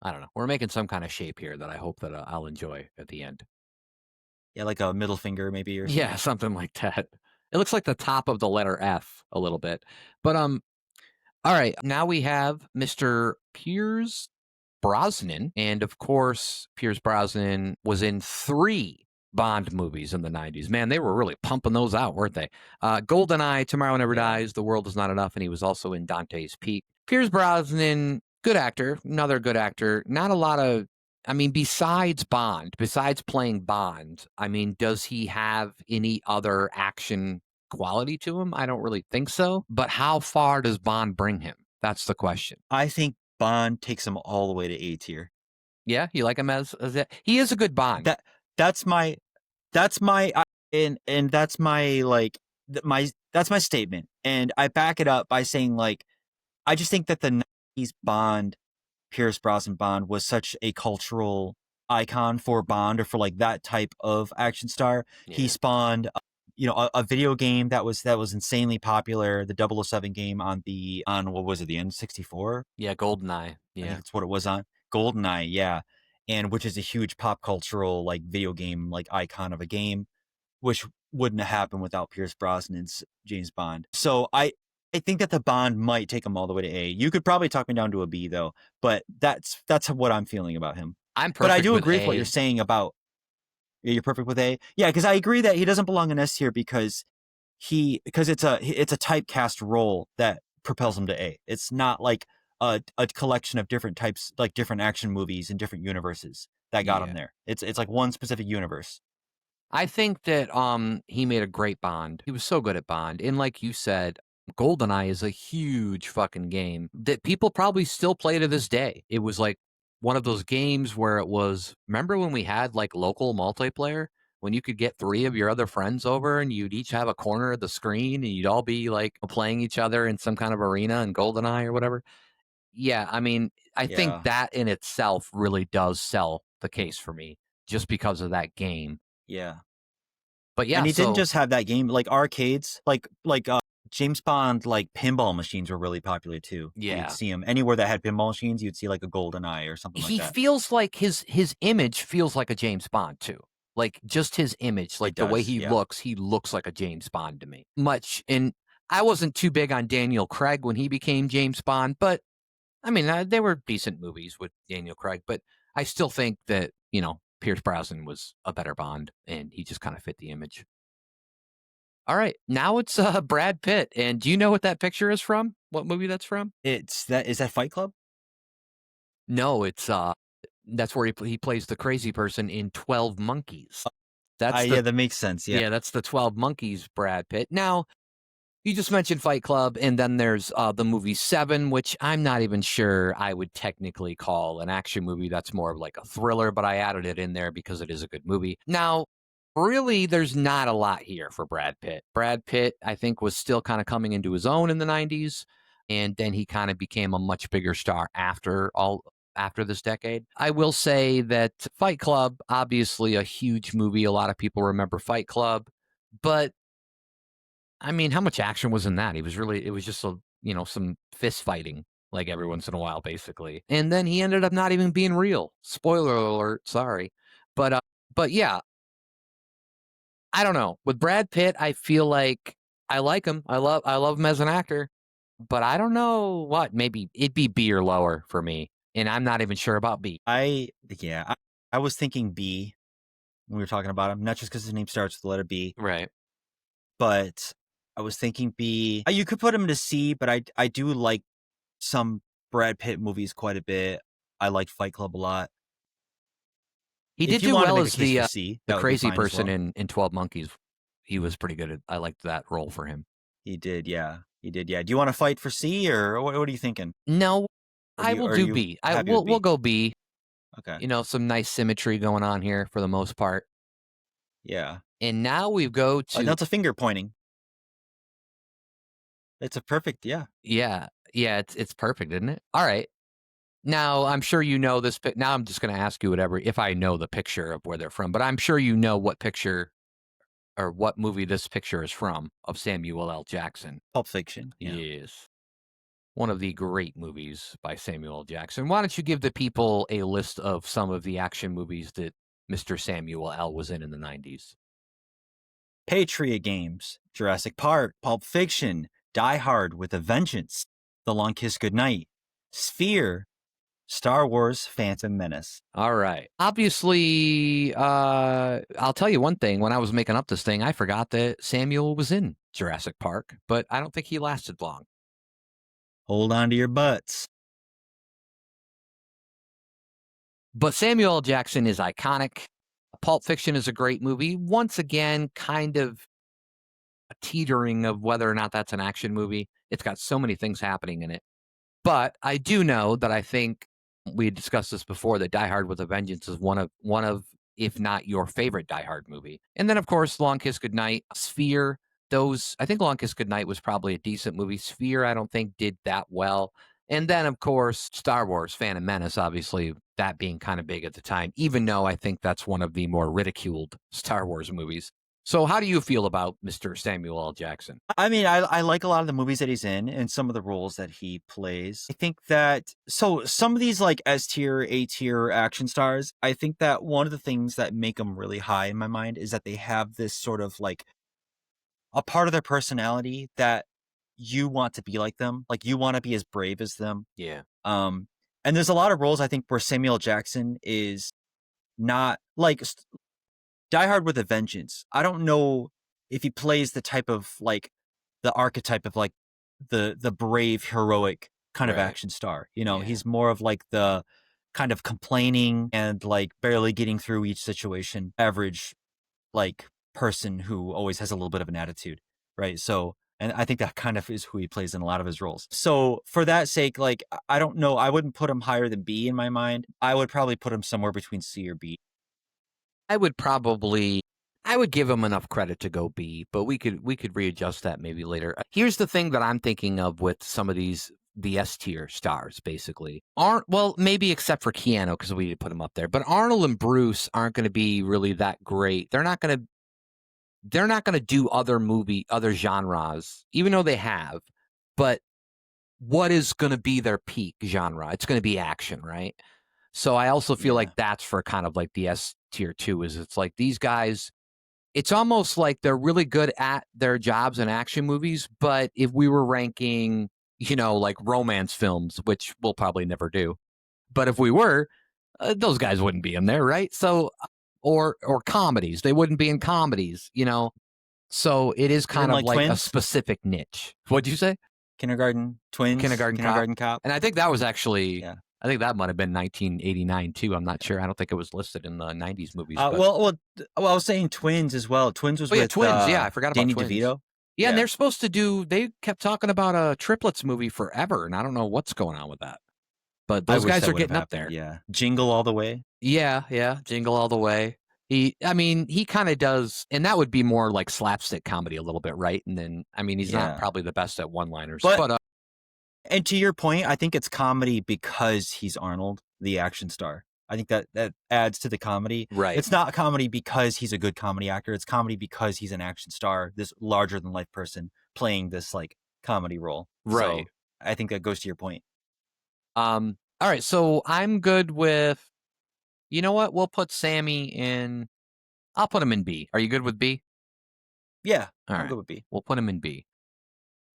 don't know, we're making some kind of shape here that I hope that I'll enjoy at the end. Yeah, like a middle finger maybe or something. Yeah, something like that. It looks like the top of the letter F a little bit. But all right, now we have Mr. Pierce Brosnan, and of course, Pierce Brosnan was in 3 Bond movies in the 90s. Man, they were really pumping those out, weren't they? GoldenEye, Tomorrow Never Dies, The World Is Not Enough, and he was also in Dante's Peak. Pierce Brosnan, good actor, another good actor. Not a lot of, I mean, besides playing Bond, I mean, does he have any other action quality to him? I don't really think so. But how far does Bond bring him? That's the question. I think Bond takes him all the way to A tier. Yeah, you like him as that? He is a good Bond. That's my that's my statement, and I back it up by saying, like, I just think that the 90s Bond, Pierce Brosnan Bond, was such a cultural icon for Bond or for like that type of action star. Yeah. He spawned a video game that was insanely popular, the 007 game on what was it, the N64? Yeah, GoldenEye. I Yeah. think that's what it was on. GoldenEye, yeah. And which is a huge pop cultural like video game like icon of a game, which wouldn't have happened without Pierce Brosnan's James Bond. So I think that the Bond might take him all the way to A. You could probably talk me down to a B though, but that's what I'm feeling about him. I'm perfect. But I do with agree A. with what you're saying about. Yeah, you're perfect with A. Yeah, because I agree that he doesn't belong in S tier because it's a typecast role that propels him to A. It's not like a collection of different types, like different action movies in different universes that got him there. It's like one specific universe. I think that he made a great Bond. He was so good at Bond. And like you said, GoldenEye is a huge fucking game that people probably still play to this day. It was like one of those games where it was, remember when we had like local multiplayer? When you could get 3 of your other friends over and you'd each have a corner of the screen and you'd all be like playing each other in some kind of arena in GoldenEye or whatever. Yeah, I mean, I think Yeah. that in itself really does sell the case for me just because of that game. Yeah. But And yeah, he didn't so just have that game, like arcades, James Bond, like pinball machines were really popular too. You'd yeah. see them anywhere that had pinball machines. You'd see like a GoldenEye or something like He that. feels like his image feels like a James Bond too. Like just his image, It like the way does, yeah. he looks like a James Bond to me. Much and I wasn't too big on Daniel Craig when he became James Bond, but I mean, they were decent movies with Daniel Craig, but I still think that, Pierce Brosnan was a better Bond and he just kind of fit the image. All right, now it's Brad Pitt, and do you know what that picture is from? What movie that's from? Is that Fight Club? No, it's that's where he plays the crazy person in 12 Monkeys. That's Yeah, the that makes sense. Yeah. yeah, that's the 12 Monkeys Brad Pitt. Now, you just mentioned Fight Club, and then there's the movie Seven, which I'm not even sure I would technically call an action movie. That's more of like a thriller, but I added it in there because it is a good movie. Now, really, there's not a lot here for Brad Pitt. Brad Pitt, I think, was still kind of coming into his own in the 90s, and then he kind of became a much bigger star after this decade. I will say that Fight Club, obviously a huge movie. A lot of people remember Fight Club, but I mean, how much action was in that? It was just some fist fighting like every once in a while, basically. And then he ended up not even being real. Spoiler alert, sorry. But yeah, I don't know. With Brad Pitt, I feel like I like him. I love him as an actor, but I don't know what. Maybe it'd be B or lower for me. And I'm not even sure about B. Yeah, I was thinking B when we were talking about him, not just because his name starts with the letter B, Right. but I was thinking B. You could put him to C, but I do like some Brad Pitt movies quite a bit. I liked Fight Club a lot. He If did you do want to well make a as case for the C, the that would be crazy fine as person well. in 12 Monkeys. He was pretty good at I liked that role for him. He did, yeah. He did, yeah. Do you want to fight for C, or what are you thinking? No, Or I will are do you B. happy with We'll B? go B. Okay, Some nice symmetry going on here for the most part. yeah. And now we go to That's a finger pointing. It's a perfect, yeah. yeah, it's perfect, isn't it? All right. Now I'm sure you know this. Now I'm just going to ask you whatever if I know the picture of where they're from, but I'm sure you know what picture or what movie this picture is from of Samuel L. Jackson. Pulp Fiction, yeah. Yes. One of the great movies by Samuel L. Jackson. Why don't you give the people a list of some of the action movies that Mr. Samuel L. was in the 90s? Patriot Games, Jurassic Park, Pulp Fiction, Die Hard with a Vengeance, The Long Kiss Goodnight, Sphere, Star Wars Phantom Menace. All right. Obviously, I'll tell you one thing. When I was making up this thing, I forgot that Samuel was in Jurassic Park, but I don't think he lasted long. Hold on to your butts. But Samuel L. Jackson is iconic. Pulp Fiction is a great movie. Once again, kind of a teetering of whether or not that's an action movie. It's got so many things happening in it. But I do know that I think we had discussed this before that Die Hard with a Vengeance is one of if not your favorite Die Hard movie. And then of course Long Kiss Goodnight, Sphere, those I think Long Kiss Goodnight was probably a decent movie. Sphere I don't think did that well. And then of course Star Wars Phantom Menace, obviously that being kind of big at the time, even though I think that's one of the more ridiculed Star Wars movies. So how do you feel about Mr. Samuel L. Jackson? I mean, I like a lot of the movies that he's in and some of the roles that he plays. I think that, so some of these like S tier, A tier action stars, I think that one of the things that make them really high in my mind is that they have this sort of like a part of their personality that you want to be like them. Like you want to be as brave as them. Yeah. And there's a lot of roles I think where Samuel Jackson is not like Die Hard with a Vengeance. I don't know if he plays the type of like the archetype of like the brave heroic kind of Right. action star. Yeah. He's more of like the kind of complaining and like barely getting through each situation, average like person who always has a little bit of an attitude, right? So And I think that kind of is who he plays in a lot of his roles. So for that sake, like, I don't know. I wouldn't put him higher than B in my mind. I would probably put him somewhere between C or B. I would give him enough credit to go B, but we could readjust that maybe later. Here's the thing that I'm thinking of with some of the S tier stars, basically. Well, maybe except for Keanu, because we did put him up there. But Arnold and Bruce aren't going to be really that great. They're not going to do other genres, even though they have. But what is going to be their peak genre? It's going to be action, right? So I also feel like that's for kind of like the S tier too, is it's like these guys, it's almost like they're really good at their jobs in action movies. But if we were ranking, like romance films, which we'll probably never do, but if we were, those guys wouldn't be in there, right? So, or comedies, they wouldn't be in comedies, So it is kind of like Twins? a specific niche. What'd you say? Kindergarten Twins, Kindergarten Cop. And I think that was actually, I think that might have been 1989 too. I'm not sure. I don't think it was listed in the 90s movies. Well, I was saying Twins as well. Twins was with Twins. I forgot about Danny Twins. DeVito. Yeah, and they're supposed to they kept talking about a triplets movie forever, and I don't know what's going on with that. But those guys are getting up there. Yeah. Jingle All the Way. Yeah. Jingle All the Way. He kind of does, and that would be more like slapstick comedy a little bit, right? And then, he's not probably the best at one-liners. But and to your point, I think it's comedy because he's Arnold, the action star. I think that adds to the comedy. Right. It's not comedy because he's a good comedy actor. It's comedy because he's an action star, this larger than life person playing this like comedy role. Right. So I think that goes to your point. All right. So I'm good with, you know what? We'll put Sammy in. I'll put him in B. Are you good with B? Yeah. I'm good with B. We'll put him in B.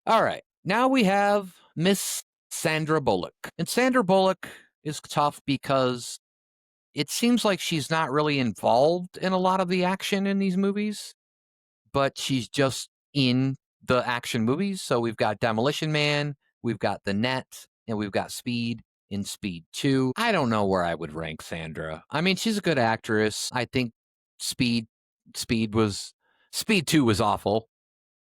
All right. Now we have Miss Sandra Bullock. And Sandra Bullock is tough because it seems like she's not really involved in a lot of the action in these movies, but she's just in the action movies. So we've got Demolition Man, we've got The Net, and we've got Speed in Speed 2. I don't know where I would rank Sandra. She's a good actress. I think Speed 2 was awful.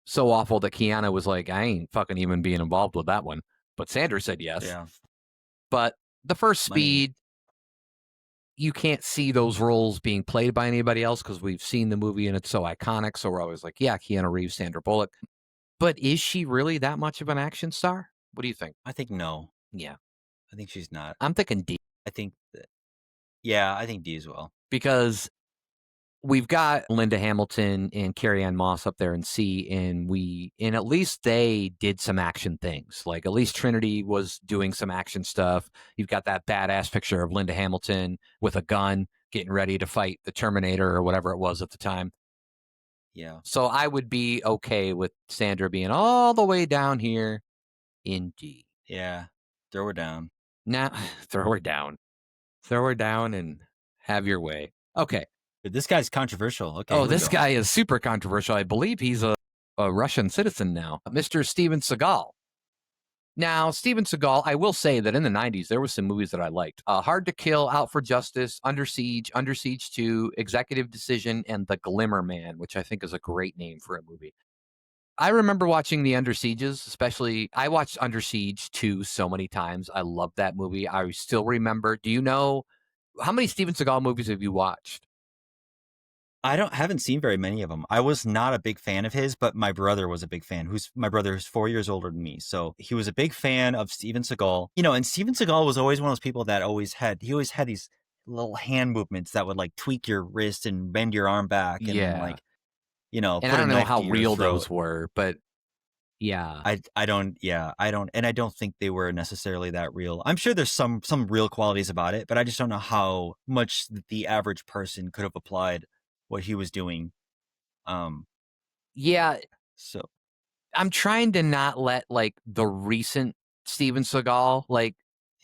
So awful that Keanu was like, I ain't fucking even being involved with that one. But Sandra said yes. Yeah. But the first Speed, you can't see those roles being played by anybody else because we've seen the movie and it's so iconic. So we're always like, yeah, Keanu Reeves, Sandra Bullock. But is she really that much of an action star? What do you think? I think no. Yeah. I think she's not. I'm thinking D. I think D as well. Because we've got Lynda Hamilton and Carrie-Anne Moss up there in C, and at least they did some action things. Like at least Trinity was doing some action stuff. You've got that badass picture of Lynda Hamilton with a gun getting ready to fight the Terminator or whatever it was at the time. Yeah. So I would be okay with Sandra being all the way down here in D. Yeah. Throw her down. Now, throw her down. Throw her down and have your way. Okay. This guy's controversial. Okay. Oh, this guy is super controversial. I believe he's a Russian citizen now. Mr. Steven Seagal. Now, Steven Seagal, I will say that in the 90s, there were some movies that I liked. Hard to Kill, Out for Justice, Under Siege 2, Executive Decision, and The Glimmer Man, which I think is a great name for a movie. I remember watching the Under Sieges, especially. I watched Under Siege 2 so many times. I love that movie. I still remember. Do you know, how many Steven Seagal movies have you watched? I haven't seen very many of them. I was not a big fan of his, but my brother was a big fan. My brother is 4 years older than me. So he was a big fan of Steven Seagal. And Steven Seagal was always one of those people that always had these little hand movements that would like tweak your wrist and bend your arm back. And like, and I don't know how real those were, but yeah. I don't think they were necessarily that real. I'm sure there's some real qualities about it, but I just don't know how much the average person could have applied what he was doing. So I'm trying to not let like the recent Steven Seagal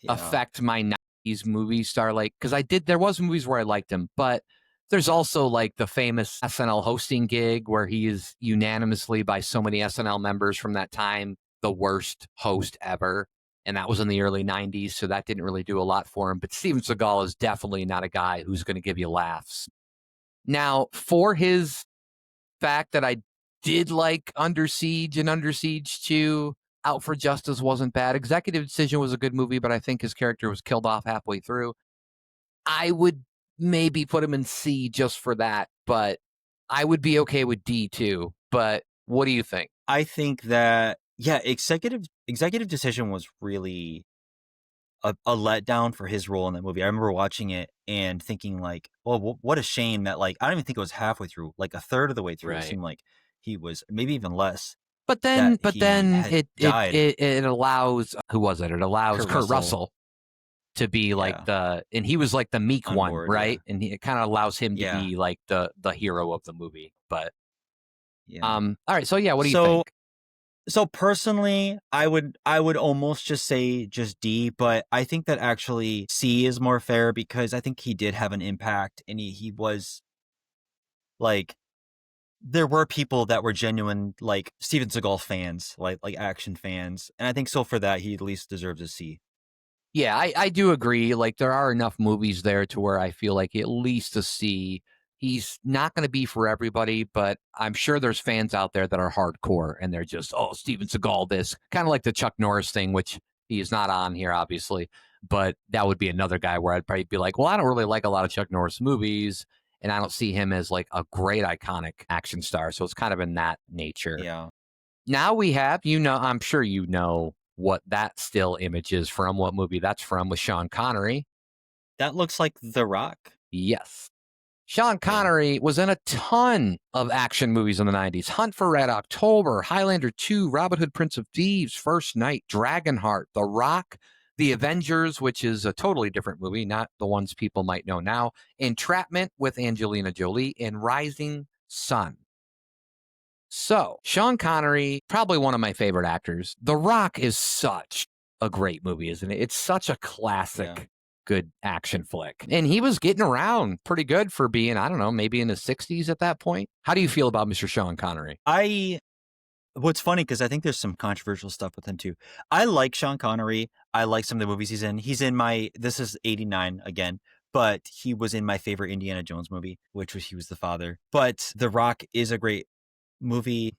affect my 90s movie star, because there was movies where I liked him, but there's also like the famous SNL hosting gig where he is unanimously by so many SNL members from that time the worst host ever, and that was in the early 90s, so that didn't really do a lot for him. But Steven Seagal is definitely not a guy who's going to give you laughs. Now, for his fact that I did like Under Siege and Under Siege 2. Out for Justice wasn't bad. Executive Decision was a good movie, but I think his character was killed off halfway through. I would maybe put him in C just for that, but I would be okay with D too. But what do you think? I think that, yeah, Executive Decision was really a letdown for his role in that movie. I remember watching it and thinking like, well, what a shame that, like, I don't even think it was halfway through, like a third of the way through. It Right. seemed like he was, maybe even less. But then had died. it allows, who was it? It allows Kurt Kurt Russell. Russell to be like and he was like the meek On one, board, right? yeah. And it kind of allows him to Yeah. be like the hero of the movie. But Yeah. all right, so yeah, what do you think? So personally, I would almost just say just D, but I think that actually C is more fair because I think he did have an impact, and he was like, there were people that were genuine like Steven Seagal fans, like action fans, and I think so for that he at least deserves a C. Yeah, I do agree. Like there are enough movies there to where I feel like at least a C. He's not going to be for everybody, but I'm sure there's fans out there that are hardcore and they're just, oh, Steven Seagal, this kind of like the Chuck Norris thing, which he is not on here, obviously. But that would be another guy where I'd probably be like, well, I don't really like a lot of Chuck Norris movies, and I don't see him as like a great iconic action star. So it's kind of in that nature. Yeah. Now we have, I'm sure you know what that still image is from, what movie that's from, with Sean Connery. That looks like The Rock. Yes. Sean Connery was in a ton of action movies in the 90s. Hunt for Red October, Highlander 2, Robin Hood, Prince of Thieves, First Night, Dragonheart, The Rock, The Avengers, which is a totally different movie, not the ones people might know now, Entrapment with Angelina Jolie, and Rising Sun. So, Sean Connery, probably one of my favorite actors. The Rock is such a great movie, isn't it? It's such a classic, good action flick. And he was getting around pretty good for being, I don't know, maybe in his 60s at that point. How do you feel about Mr. Sean Connery? What's funny, because I think there's some controversial stuff with him too. I like Sean Connery. I like some of the movies he's in. He's in this is 89 again, but he was in my favorite Indiana Jones movie, he was the father. But The Rock is a great movie.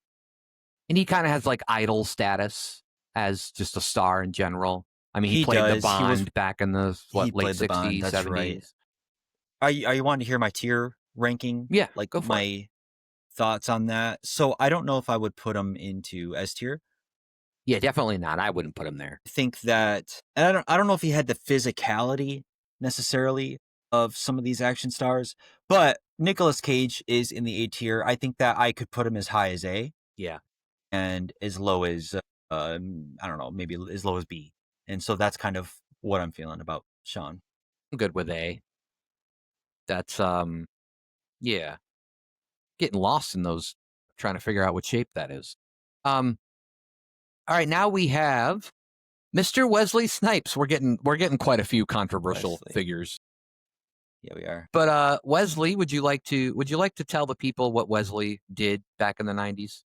And he kind of has like idol status as just a star in general. I mean, he played the Bond back in the late 60s, 70s. Right. Are you wanting to hear my tier ranking? Yeah, like go for my thoughts on that. So I don't know if I would put him into S tier. Yeah, definitely not. I wouldn't put him there. I think that, and I don't know if he had the physicality necessarily of some of these action stars, but Nicolas Cage is in the A tier. I think that I could put him as high as A. Yeah. And as low as, I don't know, maybe as low as B. And so that's kind of what I'm feeling about Sean. I'm good with A. That's, yeah. Getting lost in those, trying to figure out what shape that is. All right, now we have Mr. Wesley Snipes. We're getting quite a few controversial figures. Yeah, we are. But Wesley, would you like to tell the people what Wesley did back in the 90s?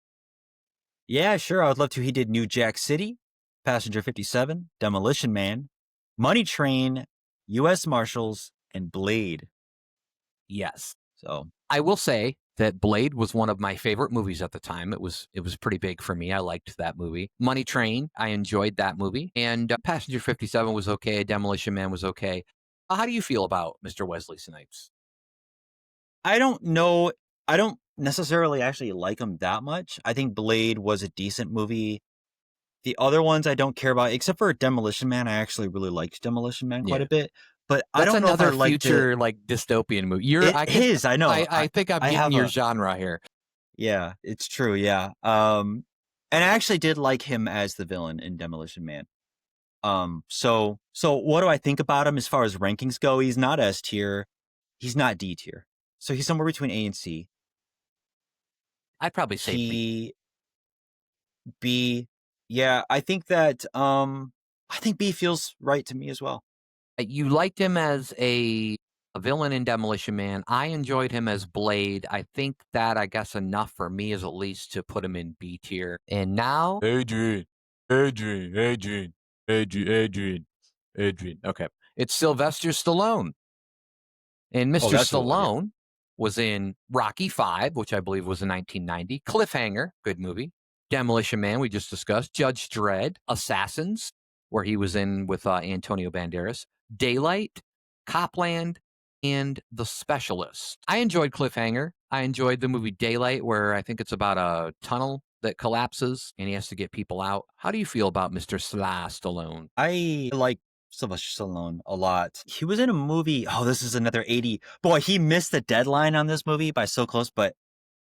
Yeah, sure. I would love to. He did New Jack City, Passenger 57, Demolition Man, Money Train, U.S. Marshals, and Blade. Yes. So I will say that Blade was one of my favorite movies at the time. It was pretty big for me. I liked that movie. Money Train, I enjoyed that movie. And Passenger 57 was okay. Demolition Man was okay. How do you feel about Mr. Wesley Snipes? I don't know. I don't necessarily actually like him that much. I think Blade was a decent movie. The other ones I don't care about, except for Demolition Man. I actually really liked Demolition Man quite a bit. But I don't know if I like future like dystopian movie. I know. I think I'm getting your genre here. Yeah, it's true. Yeah. And I actually did like him as the villain in Demolition Man. So what do I think about him as far as rankings go? He's not S tier. He's not D tier. So he's somewhere between A and C. I'd probably say B. Yeah, I think that I think B feels right to me as well. You liked him as a villain in Demolition Man. I enjoyed him as Blade. I think that, I guess, enough for me is at least to put him in B tier. And now Adrian. Okay. It's Sylvester Stallone. And Mr. Stallone was in Rocky 5, which I believe was in 1990. Cliffhanger, good movie. Demolition Man, we just discussed. Judge Dredd. Assassins, where he was in with Antonio Banderas. Daylight, Copland, and The Specialist. I enjoyed Cliffhanger. I enjoyed the movie Daylight, where I think it's about a tunnel that collapses and he has to get people out. How do you feel about Mr. Sly Stallone? I like Sylvester Stallone a lot. He was in a movie. Oh, this is another 80. Boy, he missed the deadline on this movie by so close, but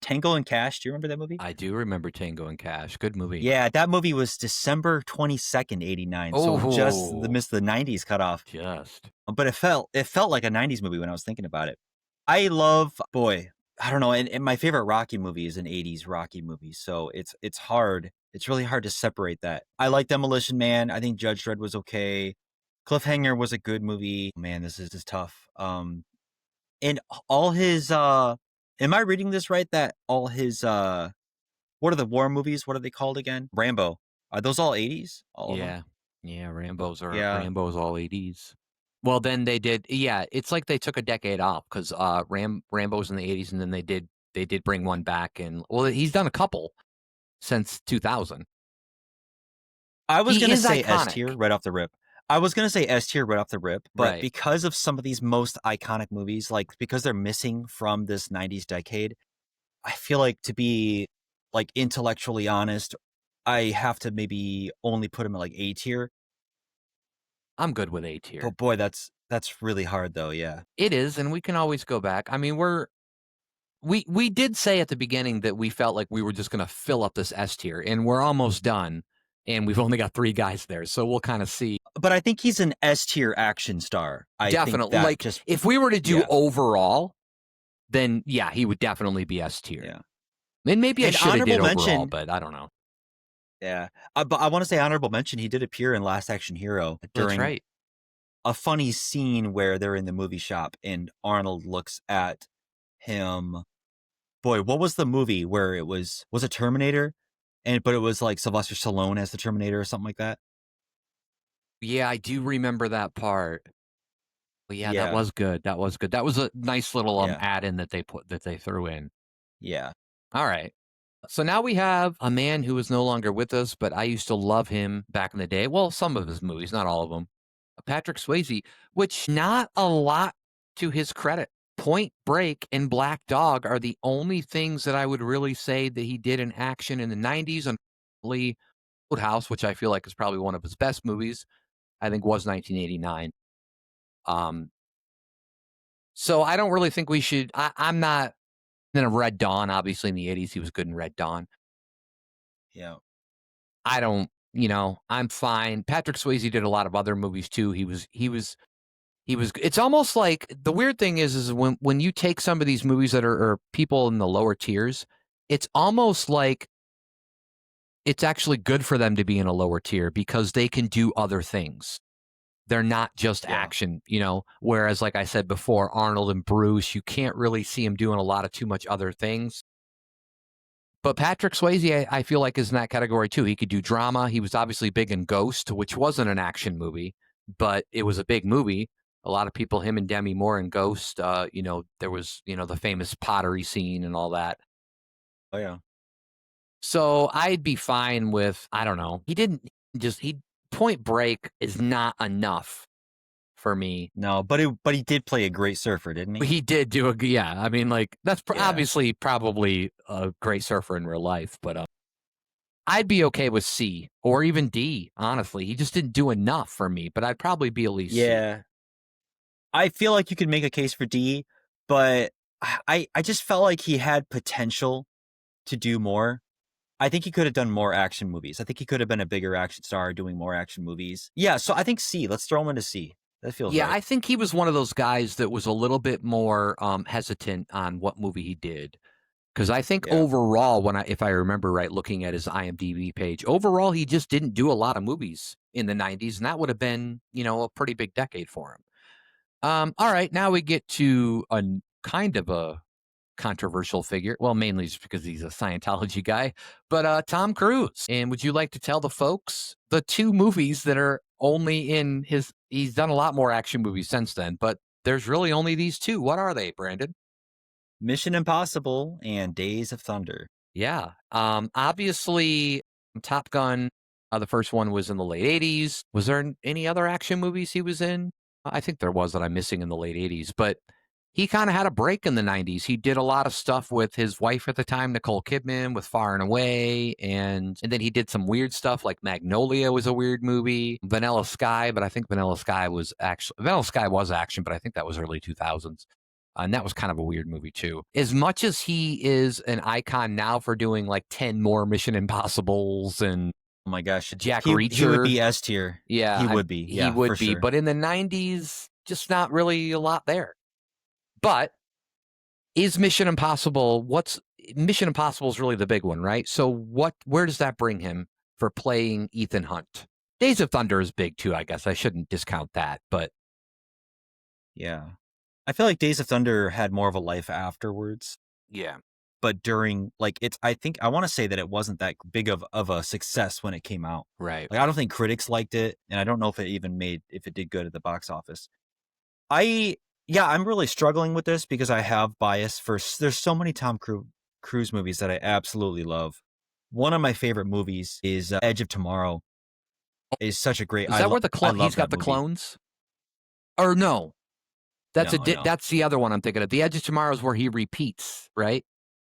Tango and Cash. Do you remember that movie? I do remember Tango and Cash. Good movie. Yeah, that movie was December 22nd, 89. So just missed the 90s cutoff. Just. But it felt like a 90s movie when I was thinking about it. I love, boy, I don't know. And my favorite Rocky movie is an 80s Rocky movie. So it's hard. It's really hard to separate that. I like Demolition Man. I think Judge Dredd was okay. Cliffhanger was a good movie. Man, this is tough. And all his, am I reading this right? That all his, what are the war movies? What are they called again? Rambo. Are those all 80s? All of them? Yeah. Rambo's all 80s. Well, then they did. Yeah, it's like they took a decade off because Rambo's in the 80s, and then they did bring one back, and well, he's done a couple since 2000. I was going to say S tier right off the rip. But Right. because of some of these most iconic movies, like because they're missing from this 90s decade, I feel like to be like intellectually honest, I have to maybe only put him at like A tier. I'm good with A tier. But boy, that's really hard though. Yeah, it is, and we can always go back. I mean, we did say at the beginning that we felt like we were just going to fill up this S tier, and we're almost done, and we've only got 3 guys there, so we'll kind of see. But I think he's an S tier action star. Definitely, like if we were to do overall, then yeah, he would definitely be S tier. Yeah, and maybe I should have did overall, but I don't know. Yeah, but I want to say honorable mention. He did appear in Last Action Hero during a funny scene where they're in the movie shop and Arnold looks at him. Boy, what was the movie where it was it Terminator? But it was like Sylvester Stallone as the Terminator or something like that. Yeah, I do remember that part. But yeah, that was good. That was good. That was a nice little add-in that they threw in. Yeah. All right. So now we have a man who is no longer with us, but I used to love him back in the day. Well, some of his movies, not all of them. Patrick Swayze, which not a lot to his credit. Point Break and Black Dog are the only things that I would really say that he did in action in the 90s. Unfortunately, Roadhouse, which I feel like is probably one of his best movies, I think was 1989. So I don't really think we should. I'm not in a Red Dawn. Obviously, in the 80s, he was good in Red Dawn. Yeah. I don't, I'm fine. Patrick Swayze did a lot of other movies too. He was, it's almost like the weird thing is when you take some of these movies that are people in the lower tiers, it's almost like it's actually good for them to be in a lower tier because they can do other things. They're not just action, whereas like I said before, Arnold and Bruce, you can't really see him doing a lot of too much other things. But Patrick Swayze, I feel like, is in that category too. He could do drama. He was obviously big in Ghost, which wasn't an action movie, but it was a big movie. A lot of people, him and Demi Moore in Ghost, there was, the famous pottery scene and all that. Oh, yeah. So I'd be fine with, I don't know. Point Break is not enough for me. No, but he did play a great surfer, didn't he? He did do I mean, like that's obviously probably a great surfer in real life, but I'd be okay with C or even D. Honestly, he just didn't do enough for me, but I'd probably be at least C. I feel like you could make a case for D, but I just felt like he had potential to do more. I think he could have done more action movies. I think he could have been a bigger action star doing more action movies. Yeah, so I think C. Let's throw him into C. That feels right. I think he was one of those guys that was a little bit more hesitant on what movie he did. Because I think overall, if I remember right, looking at his IMDb page, overall, he just didn't do a lot of movies in the 90s, and that would have been, a pretty big decade for him. All right, now we get to a kind of a controversial figure. Well, mainly just because he's a Scientology guy, but Tom Cruise. And would you like to tell the folks the 2 movies that are only in he's done a lot more action movies since then, but there's really only these 2. What are they, Brandon? Mission Impossible and Days of Thunder. Yeah. Obviously, Top Gun, the first one was in the late 80s. Was there any other action movies he was in? I think there was that I'm missing in the late 80s, but he kind of had a break in the 90s. He did a lot of stuff with his wife at the time, Nicole Kidman, with Far and Away. And then he did some weird stuff like Magnolia was a weird movie, Vanilla Sky, but I think Vanilla Sky was action, but I think that was early 2000s. And that was kind of a weird movie, too. As much as he is an icon now for doing like 10 more Mission Impossibles and Oh my gosh. Jack He Reacher. would be S tier. Yeah. He would be. Yeah, he would for be. sure. But in the 90s, just not really a lot there. But is Mission Impossible, Mission Impossible is really the big one, right? So where does that bring him for playing Ethan Hunt? Days of Thunder is big, too, I guess. I shouldn't discount that, but. Yeah. I feel like Days of Thunder had more of a life afterwards. Yeah. But during, like, I want to say that it wasn't that big of a success when it came out. Right. Like, I don't think critics liked it, and I don't know if it did good at the box office. I'm really struggling with this because I have bias there's so many Tom Cruise movies that I absolutely love. One of my favorite movies is Edge of Tomorrow. Is such a great. Is that where he's got the movie. clones? Or no? That's No. That's the other one I'm thinking of. The Edge of Tomorrow is where he repeats, right?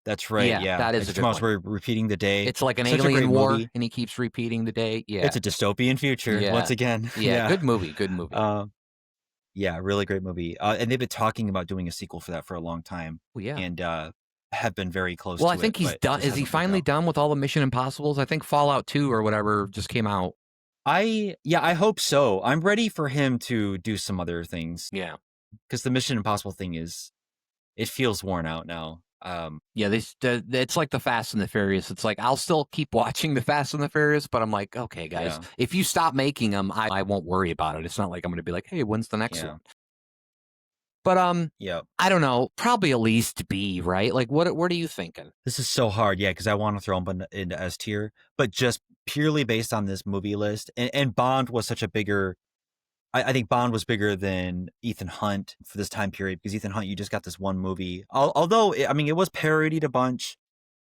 That's right. Yeah, that is Edge a of good Tomorrow's one. where repeating the day. It's like an Such a alien great war, movie. and he keeps repeating the day. Yeah, It's a dystopian future once again. Yeah, good movie. Good movie. Yeah, really great movie. And they've been talking about doing a sequel for that for a long time. Well, yeah. And have been very close to I think he's done. Is he finally done with all the Mission Impossibles? I think Fallout 2 or whatever just came out. I hope so. I'm ready for him to do some other things. Yeah. Because the Mission Impossible thing it feels worn out now. Yeah, it's like the Fast and the Furious. It's like, I'll still keep watching the Fast and the Furious, but I'm like, okay, guys, if you stop making them, I won't worry about it. It's not like I'm going to be like, hey, when's the next one? But I don't know, probably at least B, right? Like, what are you thinking? This is so hard, because I want to throw him into S tier, but just purely based on this movie list, and Bond was such a bigger. I think Bond was bigger than Ethan Hunt for this time period because Ethan Hunt, you just got this one movie. Although, it was parodied a bunch.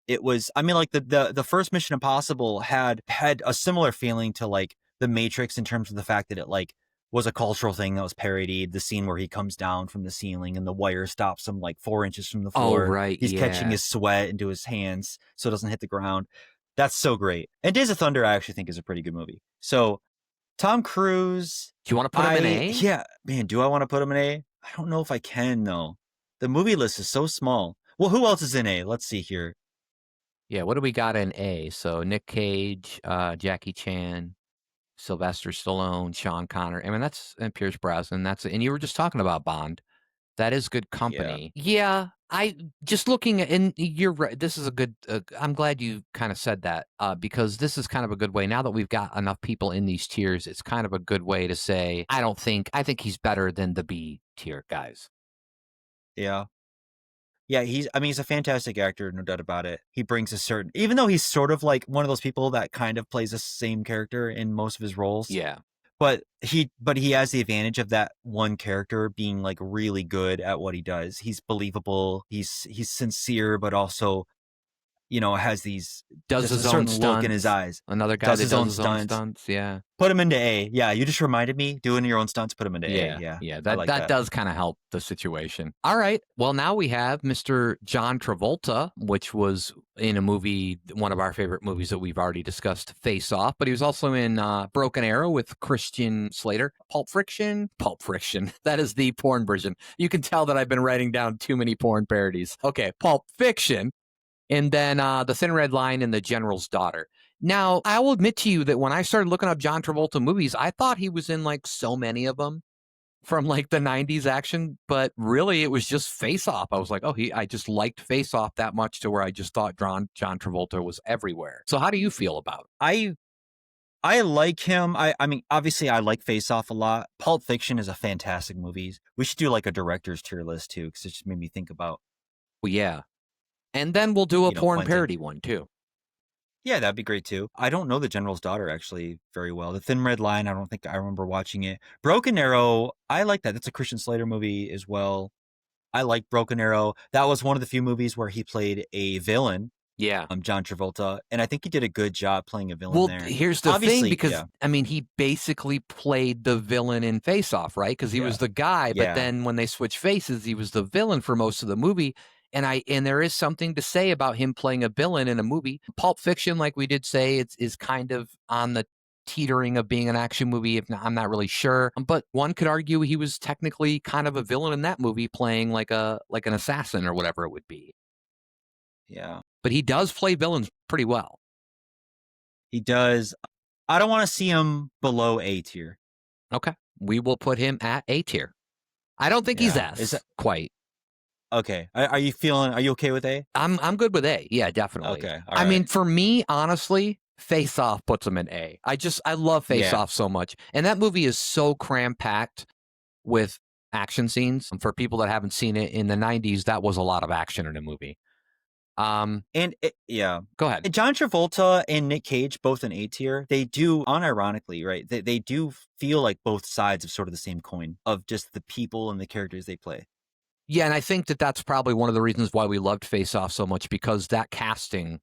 It was, like the first Mission Impossible had a similar feeling to like The Matrix in terms of the fact that it like was a cultural thing that was parodied. The scene where he comes down from the ceiling and the wire stops him like 4 inches from the floor. Oh, right. He's catching his sweat into his hands so it doesn't hit the ground. That's so great. And Days of Thunder, I actually think is a pretty good movie. So Tom Cruise. Do you want to put him in A? Yeah, man, do I want to put him in A? I don't know if I can, though. The movie list is so small. Well, who else is in A? Let's see here. Yeah, what do we got in A? So Nick Cage, Jackie Chan, Sylvester Stallone, Sean Connery. And Pierce Brosnan. And you were just talking about Bond. That is good company. Yeah, I just looking at, and you're right. This is a good. I'm glad you kind of said that because this is kind of a good way. Now that we've got enough people in these tiers, it's kind of a good way to say I think he's better than the B tier guys. Yeah. Yeah, he's a fantastic actor, no doubt about it. He brings a certain, even though he's sort of like one of those people that kind of plays the same character in most of his roles. Yeah. But he has the advantage of that one character being like really good at what he does. He's believable. He's sincere, but also, has does his own stunts. Look in his eyes. Another guy does his own stunts. Yeah. Put him into A. Yeah, you just reminded me. Doing your own stunts, put him into A. Yeah. Yeah. That does kind of help the situation. All right. Well, now we have Mr. John Travolta, which was in a movie, one of our favorite movies that we've already discussed, Face Off. But he was also in Broken Arrow with Christian Slater. Pulp Friction. That is the porn version. You can tell that I've been writing down too many porn parodies. Okay, Pulp Fiction. And then The Thin Red Line and The General's Daughter. Now, I will admit to you that when I started looking up John Travolta movies, I thought he was in like so many of them from like the 90s action, but really it was just Face Off. I was like, I just liked Face Off that much to where I just thought John Travolta was everywhere. So how do you feel about it? I like him. Obviously I like Face Off a lot. Pulp Fiction is a fantastic movie. We should do like a director's tier list too, because it just made me think about. Well, yeah. And then we'll do a porn parody one, too. Yeah, that'd be great, too. I don't know The General's Daughter, actually, very well. The Thin Red Line, I don't think I remember watching it. Broken Arrow, I like that. That's a Christian Slater movie as well. I like Broken Arrow. That was one of the few movies where he played a villain, Yeah. John Travolta, and I think he did a good job playing a villain Well, there. here's the thing, Obviously, because yeah. I mean, he basically played the villain in Face Off, right? Because he was the guy, but Yeah. then when they switched faces, he was the villain for most of the movie. And there is something to say about him playing a villain in a movie. Pulp Fiction, like we did say, is kind of on the teetering of being an action movie. If not, I'm not really sure, but one could argue he was technically kind of a villain in that movie, playing like an assassin or whatever it would be. Yeah. But he does play villains pretty well. He does. I don't want to see him below A tier. Okay. We will put him at A tier. I don't think he's Yeah. S quite. Okay. Are you okay with A? I'm good with A. Yeah, definitely. Okay. All I right. mean, for me, honestly, Face Off puts him in A. I love Face Yeah. Off so much. And that movie is so cram-packed with action scenes. For people that haven't seen it, in the 90s, that was a lot of action in a movie. Yeah. Go ahead. John Travolta and Nick Cage, both in A tier, they do, unironically, right? They do feel like both sides of sort of the same coin of just the people and the characters they play. Yeah, and I think that's probably one of the reasons why we loved Face Off so much, because that casting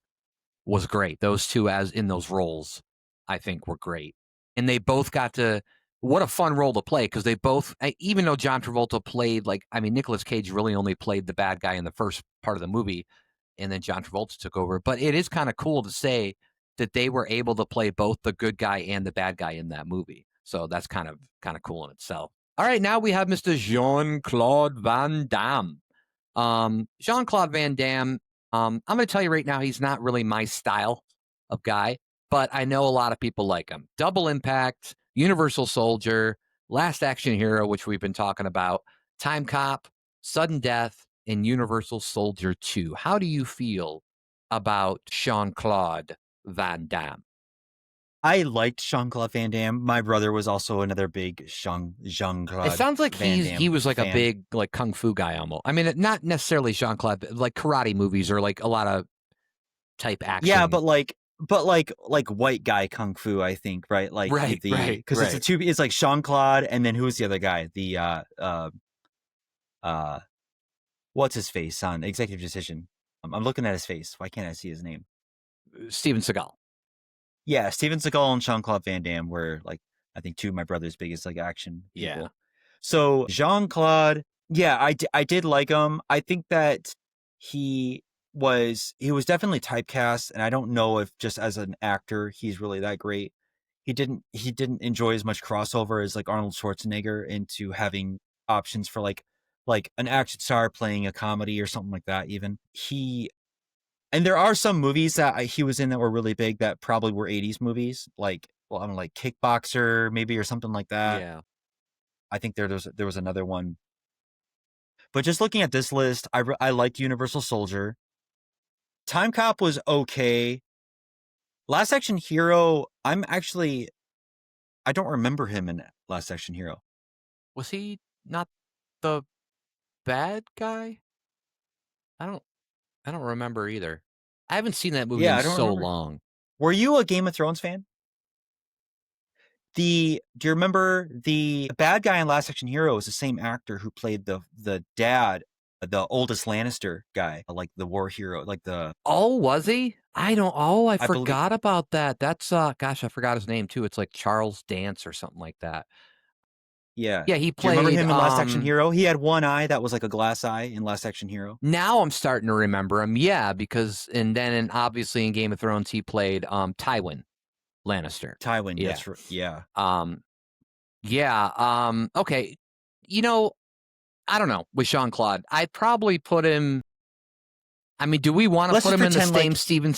was great. Those two as in those roles, I think, were great. And they both got to, what a fun role to play, because they both, even though John Travolta played, Nicolas Cage really only played the bad guy in the first part of the movie, and then John Travolta took over. But it is kind of cool to say that they were able to play both the good guy and the bad guy in that movie. So that's kind of cool in itself. All right, now we have Mr. Jean-Claude Van Damme. Jean-Claude Van Damme, I'm going to tell you right now, he's not really my style of guy, but I know a lot of people like him. Double Impact, Universal Soldier, Last Action Hero, which we've been talking about, Time Cop, Sudden Death, and Universal Soldier 2. How do you feel about Jean-Claude Van Damme? I liked Jean-Claude Van Damme. My brother was also another big Jean-Claude. It sounds like Van Damme he was like fan. a big kung fu guy almost. I mean, not necessarily Jean-Claude, but like karate movies or like a lot of type action. Yeah, but like white guy kung fu, I think, right? Like right, because it's it's like Jean-Claude, and then who's the other guy? The what's his face on Executive Decision? I'm looking at his face. Why can't I see his name? Steven Seagal. Yeah, Steven Seagal and Jean-Claude Van Damme were like, I think, two of my brother's biggest like action people. Yeah. So Jean-Claude, yeah, I did like him. I think that he was definitely typecast, and I don't know if just as an actor he's really that great. He didn't enjoy as much crossover as like Arnold Schwarzenegger into having options for like an action star playing a comedy or something like that. Even and there are some movies that he was in that were really big that probably were 80s movies, like, well, I don't know, like Kickboxer maybe or something like that. Yeah. I think there was another one. But just looking at this list, I liked Universal Soldier. Time Cop was okay. Last Action Hero, I don't remember him in Last Action Hero. Was he not the bad guy? I don't remember either. I haven't seen that movie in so long. Were you a Game of Thrones fan? Do you remember the bad guy in Last Action Hero is the same actor who played the dad, the oldest Lannister guy, like the war hero, like the... Oh, was he? I forgot about that. That's, gosh, I forgot his name too. It's like Charles Dance or something like that. Yeah. Yeah, he played... Do you remember him in Last Action Hero? He had one eye that was like a glass eye in Last Action Hero. Now I'm starting to remember him, yeah, because, and obviously in Game of Thrones he played Tywin Lannister. Tywin, yeah. That's right. Yeah. Okay. I don't know, with Jean-Claude. I'd probably put him... I mean, do we want to put him in the same Steven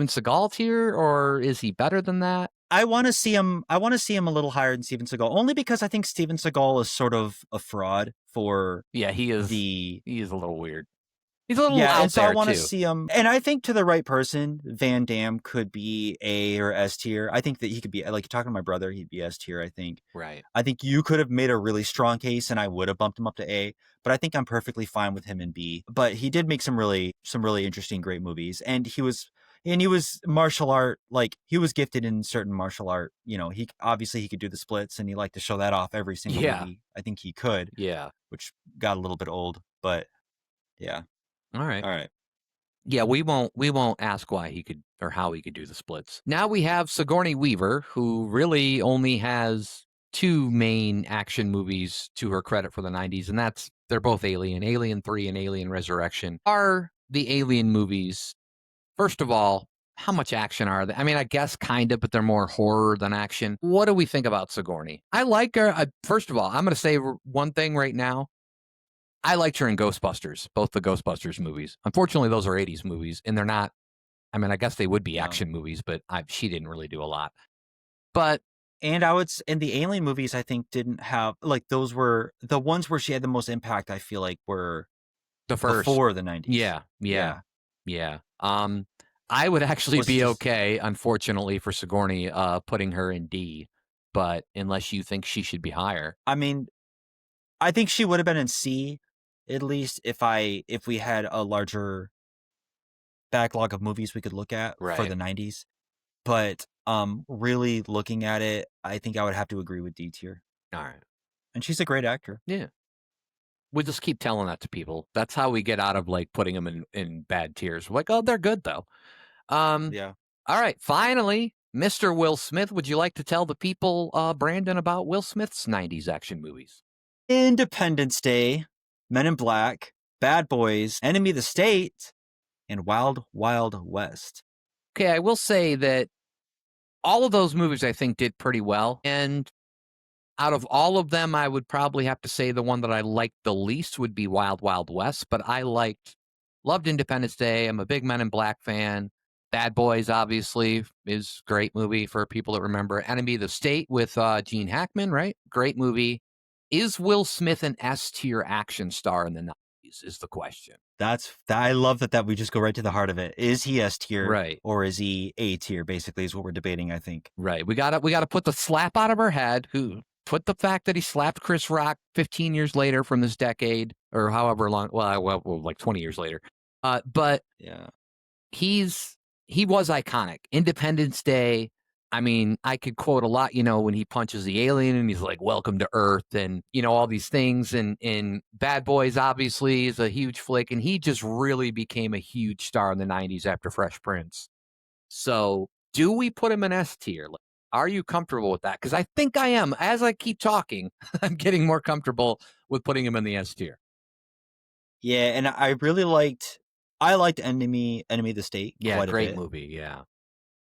Seagal tier, or is he better than that? I want to see him a little higher than Steven Seagal, only because I think Steven Seagal is sort of a fraud for... Yeah, he is a little weird. He's a little out and so there, I want to too. see him, and I think to the right person, Van Damme could be A or S tier. I think that he could be, like, you're talking to my brother, he'd be S tier, I think. Right. I think you could have made a really strong case, and I would have bumped him up to A, but I think I'm perfectly fine with him in B. But he did make some really interesting, great movies, and he was martial art, like, he was gifted in certain martial art. He could do the splits, and he liked to show that off every single movie. I think he could. Yeah. Which got a little bit old. But yeah. All right. All right. Yeah, we won't ask why he could or how he could do the splits. Now we have Sigourney Weaver, who really only has two main action movies to her credit for the 90s, and they're both Alien. Alien 3 and Alien Resurrection are the Alien movies. First of all, how much action are they? I mean, I guess kind of, but they're more horror than action. What do we think about Sigourney? I like her. First of all, I'm going to say one thing right now. I liked her in Ghostbusters, both the Ghostbusters movies. Unfortunately, those are 80s movies, and they're not. I mean, I guess they would be action movies, but she didn't really do a lot. But and the Alien movies, I think, didn't have like those were the ones where she had the most impact. I feel like were the first before the 90s. Yeah. I would actually be okay, unfortunately, for Sigourney putting her in D, but unless you think she should be higher. I mean, I think she would have been in C, at least if we had a larger backlog of movies we could look at for the 90s. But really looking at it, I think I would have to agree with D tier. All right. And she's a great actor. Yeah. We just keep telling that to people. That's how we get out of like putting them in bad tiers. We're like, oh, they're good though. Yeah. All right. Finally, Mr. Will Smith, would you like to tell the people, Brandon, about Will Smith's 90s action movies? Independence Day, Men in Black, Bad Boys, Enemy of the State, and Wild Wild West. Okay, I will say that all of those movies I think did pretty well. And out of all of them, I would probably have to say the one that I liked the least would be Wild Wild West. But I loved Independence Day. I'm a big Men in Black fan. Bad Boys, obviously, is a great movie for people that remember. Enemy of the State with Gene Hackman, right? Great movie. Is Will Smith an S-tier action star in the 90s is the question. I love that we just go right to the heart of it. Is he S tier, right, or is he A tier? Basically, is what we're debating. I think. Right. We gotta put the slap out of our head. Put the fact that he slapped Chris Rock 15 years later from this decade, or however long. Well, like 20 years later. But yeah, he was iconic. Independence Day. I mean, I could quote a lot, when he punches the alien and he's like, welcome to Earth, and, all these things. And Bad Boys, obviously, is a huge flick. And he just really became a huge star in the 90s after Fresh Prince. So do we put him in S tier? Are you comfortable with that? Because I think I am. As I keep talking, I'm getting more comfortable with putting him in the S tier. Yeah, and I really liked Enemy of the State. Yeah, quite great a bit. Movie. Yeah.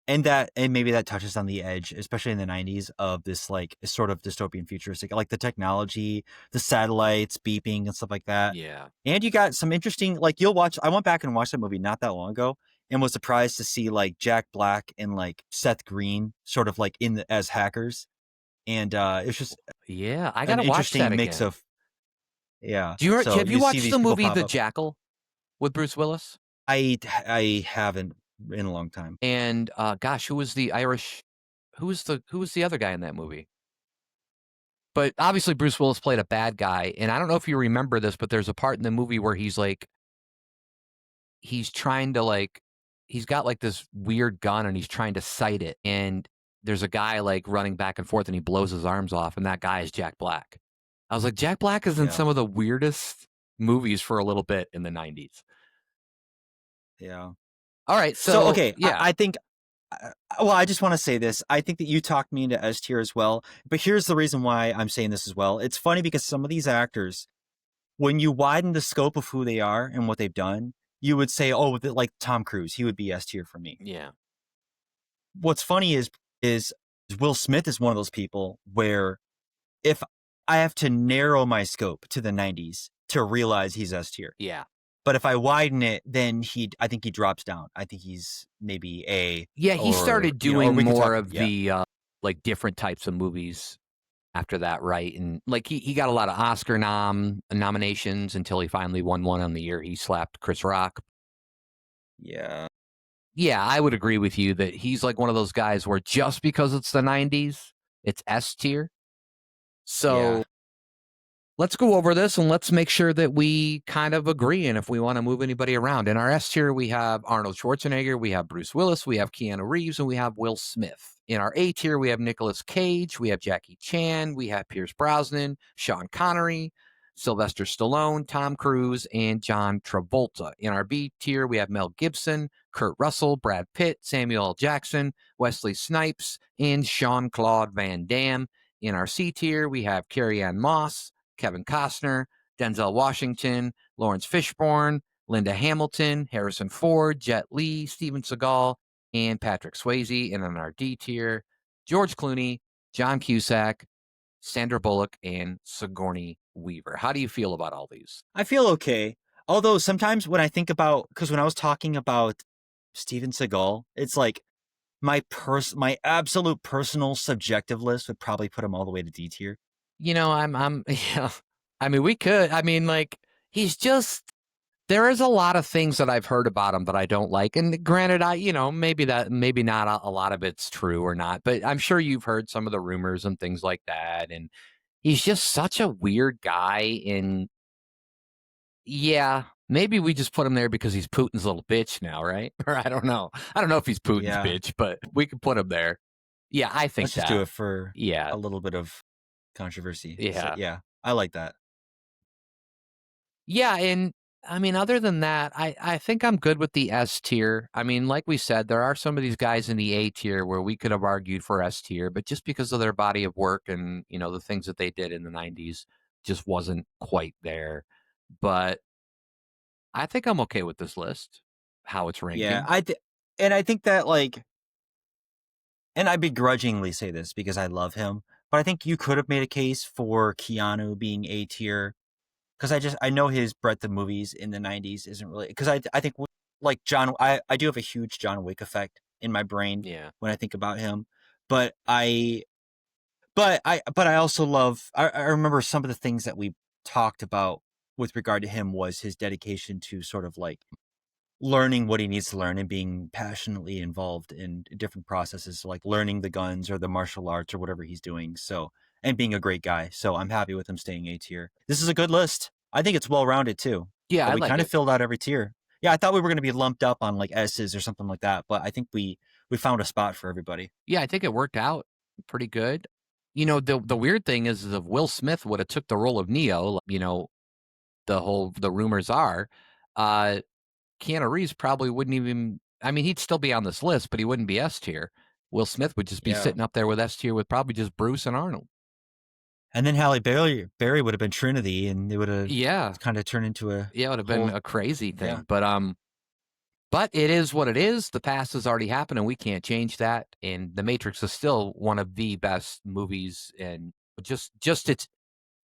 And maybe that touches on the edge, especially in the 90s, of this like sort of dystopian futuristic, like the technology, the satellites beeping and stuff like that. Yeah. And you got some interesting, like I went back and watched that movie not that long ago and was surprised to see like Jack Black and like Seth Green sort of like as hackers. And it's just I gotta watch that mix again. of have you watched the movie The Jackal with Bruce Willis? I haven't in a long time. And gosh, who was the other guy in that movie? But obviously Bruce Willis played a bad guy, and I don't know if you remember this, but there's a part in the movie where he's trying to he's got like this weird gun and he's trying to sight it, and there's a guy like running back and forth and he blows his arms off, and that guy is Jack Black. I was like, Jack Black is in some of the weirdest movies for a little bit in the 90s. Yeah. All right. So okay. Yeah. I think, I just want to say this. I think that you talked me into S tier as well, but here's the reason why I'm saying this as well. It's funny because some of these actors, when you widen the scope of who they are and what they've done, you would say, oh, like Tom Cruise, he would be S tier for me. Yeah. What's funny is Will Smith is one of those people where if I have to narrow my scope to the 90s to realize he's S tier. Yeah. But if I widen it, then I think he drops down. I think he's maybe A. Yeah, he started doing more of the like different types of movies after that, right? And like he got a lot of Oscar nominations until he finally won one on the year he slapped Chris Rock. Yeah. Yeah, I would agree with you that he's like one of those guys where just because it's the 90s, it's S tier. So let's go over this and let's make sure that we kind of agree. And if we want to move anybody around, in our S tier, we have Arnold Schwarzenegger, we have Bruce Willis, we have Keanu Reeves, and we have Will Smith. In our A tier, we have Nicolas Cage, we have Jackie Chan, we have Pierce Brosnan, Sean Connery, Sylvester Stallone, Tom Cruise, and John Travolta. In our B tier, we have Mel Gibson, Kurt Russell, Brad Pitt, Samuel L. Jackson, Wesley Snipes, and Jean-Claude Van Damme. In our C tier, we have Carrie-Anne Moss, Kevin Costner, Denzel Washington, Lawrence Fishburne, Linda Hamilton, Harrison Ford, Jet Li, Steven Seagal, and Patrick Swayze. And in our D tier, George Clooney, John Cusack, Sandra Bullock, and Sigourney Weaver. How do you feel about all these? I feel okay. Although sometimes when I think about, because when I was talking about Steven Seagal, it's like my absolute personal subjective list would probably put him all the way to D tier. Yeah. I mean, we could. I mean, like, he's just. There is a lot of things that I've heard about him that I don't like. And granted, maybe not a lot of it's true or not, but I'm sure you've heard some of the rumors and things like that. And he's just such a weird guy. And yeah, maybe we just put him there because he's Putin's little bitch now, right? Or I don't know. I don't know if he's Putin's bitch, but we could put him there. Yeah, I think Let's just do it for a little bit of controversy. Yeah. So, yeah, I like that. Yeah, and I mean, other than that, I think I'm good with the S tier. I mean, like we said, there are some of these guys in the A tier where we could have argued for S tier, but just because of their body of work and, the things that they did in the 90s just wasn't quite there. But I think I'm okay with this list, how it's ranking. Yeah, I think that, like, and I begrudgingly say this because I love him, but I think you could have made a case for Keanu being A tier. Because I know his breadth of movies in the 90s isn't really, because I think like I do have a huge John Wick effect in my brain when I think about him, but I also love, I remember some of the things that we talked about with regard to him was his dedication to sort of like learning what he needs to learn and being passionately involved in different processes, like learning the guns or the martial arts or whatever he's doing. So, and being a great guy. So I'm happy with him staying A tier. This is a good list. I think it's well-rounded too. Yeah, but we like kind of filled out every tier. Yeah, I thought we were going to be lumped up on like S's or something like that, but I think we found a spot for everybody. Yeah, I think it worked out pretty good. The weird thing is if Will Smith would have took the role of Neo, the rumors are, Keanu Reeves probably wouldn't even. I mean, he'd still be on this list, but he wouldn't be S tier. Will Smith would just be sitting up there with S tier with probably just Bruce and Arnold. And then Halle Berry would have been Trinity, and they would have kind of turned into a it would have been a crazy thing. Yeah. But it is what it is. The past has already happened, and we can't change that. And The Matrix is still one of the best movies, and just its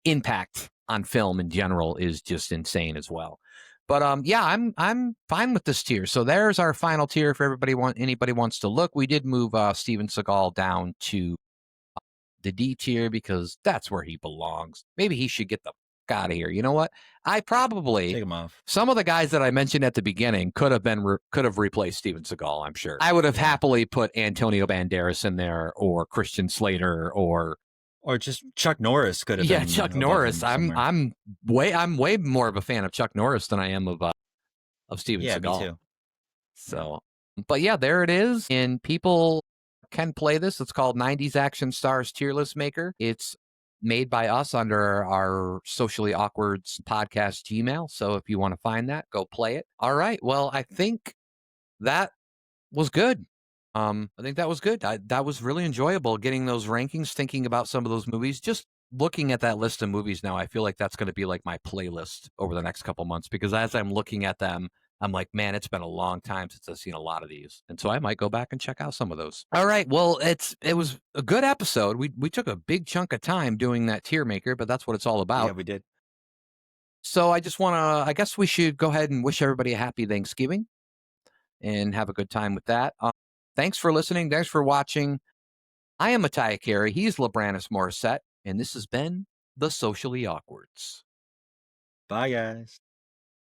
impact on film in general is just insane as well. But I'm fine with this tier. So there's our final tier if anybody wants to look. We did move Steven Seagal down to the D tier because that's where he belongs. Maybe he should get the fuck out of here. You know what? I probably take him off. Some of the guys that I mentioned at the beginning could have replaced Steven Seagal. I'm sure. I would have happily put Antonio Banderas in there, or Christian Slater, or just Chuck Norris could have. Yeah, Chuck Norris. I'm way more of a fan of Chuck Norris than I am of Steven Seagal. Yeah, me too. So, but yeah, there it is, and people can play this. It's called 90s Action Stars Tier List Maker. It's made by us under our Socially Awkwards podcast Gmail. So if you want to find that, go play it. All right. Well, I think that was good. I think that was good. That was really enjoyable getting those rankings, thinking about some of those movies, just looking at that list of movies now. I feel like that's going to be like my playlist over the next couple months, because as I'm looking at them, I'm like, man, it's been a long time since I've seen a lot of these. And so I might go back and check out some of those. All right. Well, it was a good episode. We took a big chunk of time doing that tier maker, but that's what it's all about. Yeah, we did. So I guess we should go ahead and wish everybody a happy Thanksgiving and have a good time with that. Thanks for listening. Thanks for watching. I am Mattiah Carey. He's LeBranis Morissette. And this has been The Socially Awkwards. Bye, guys.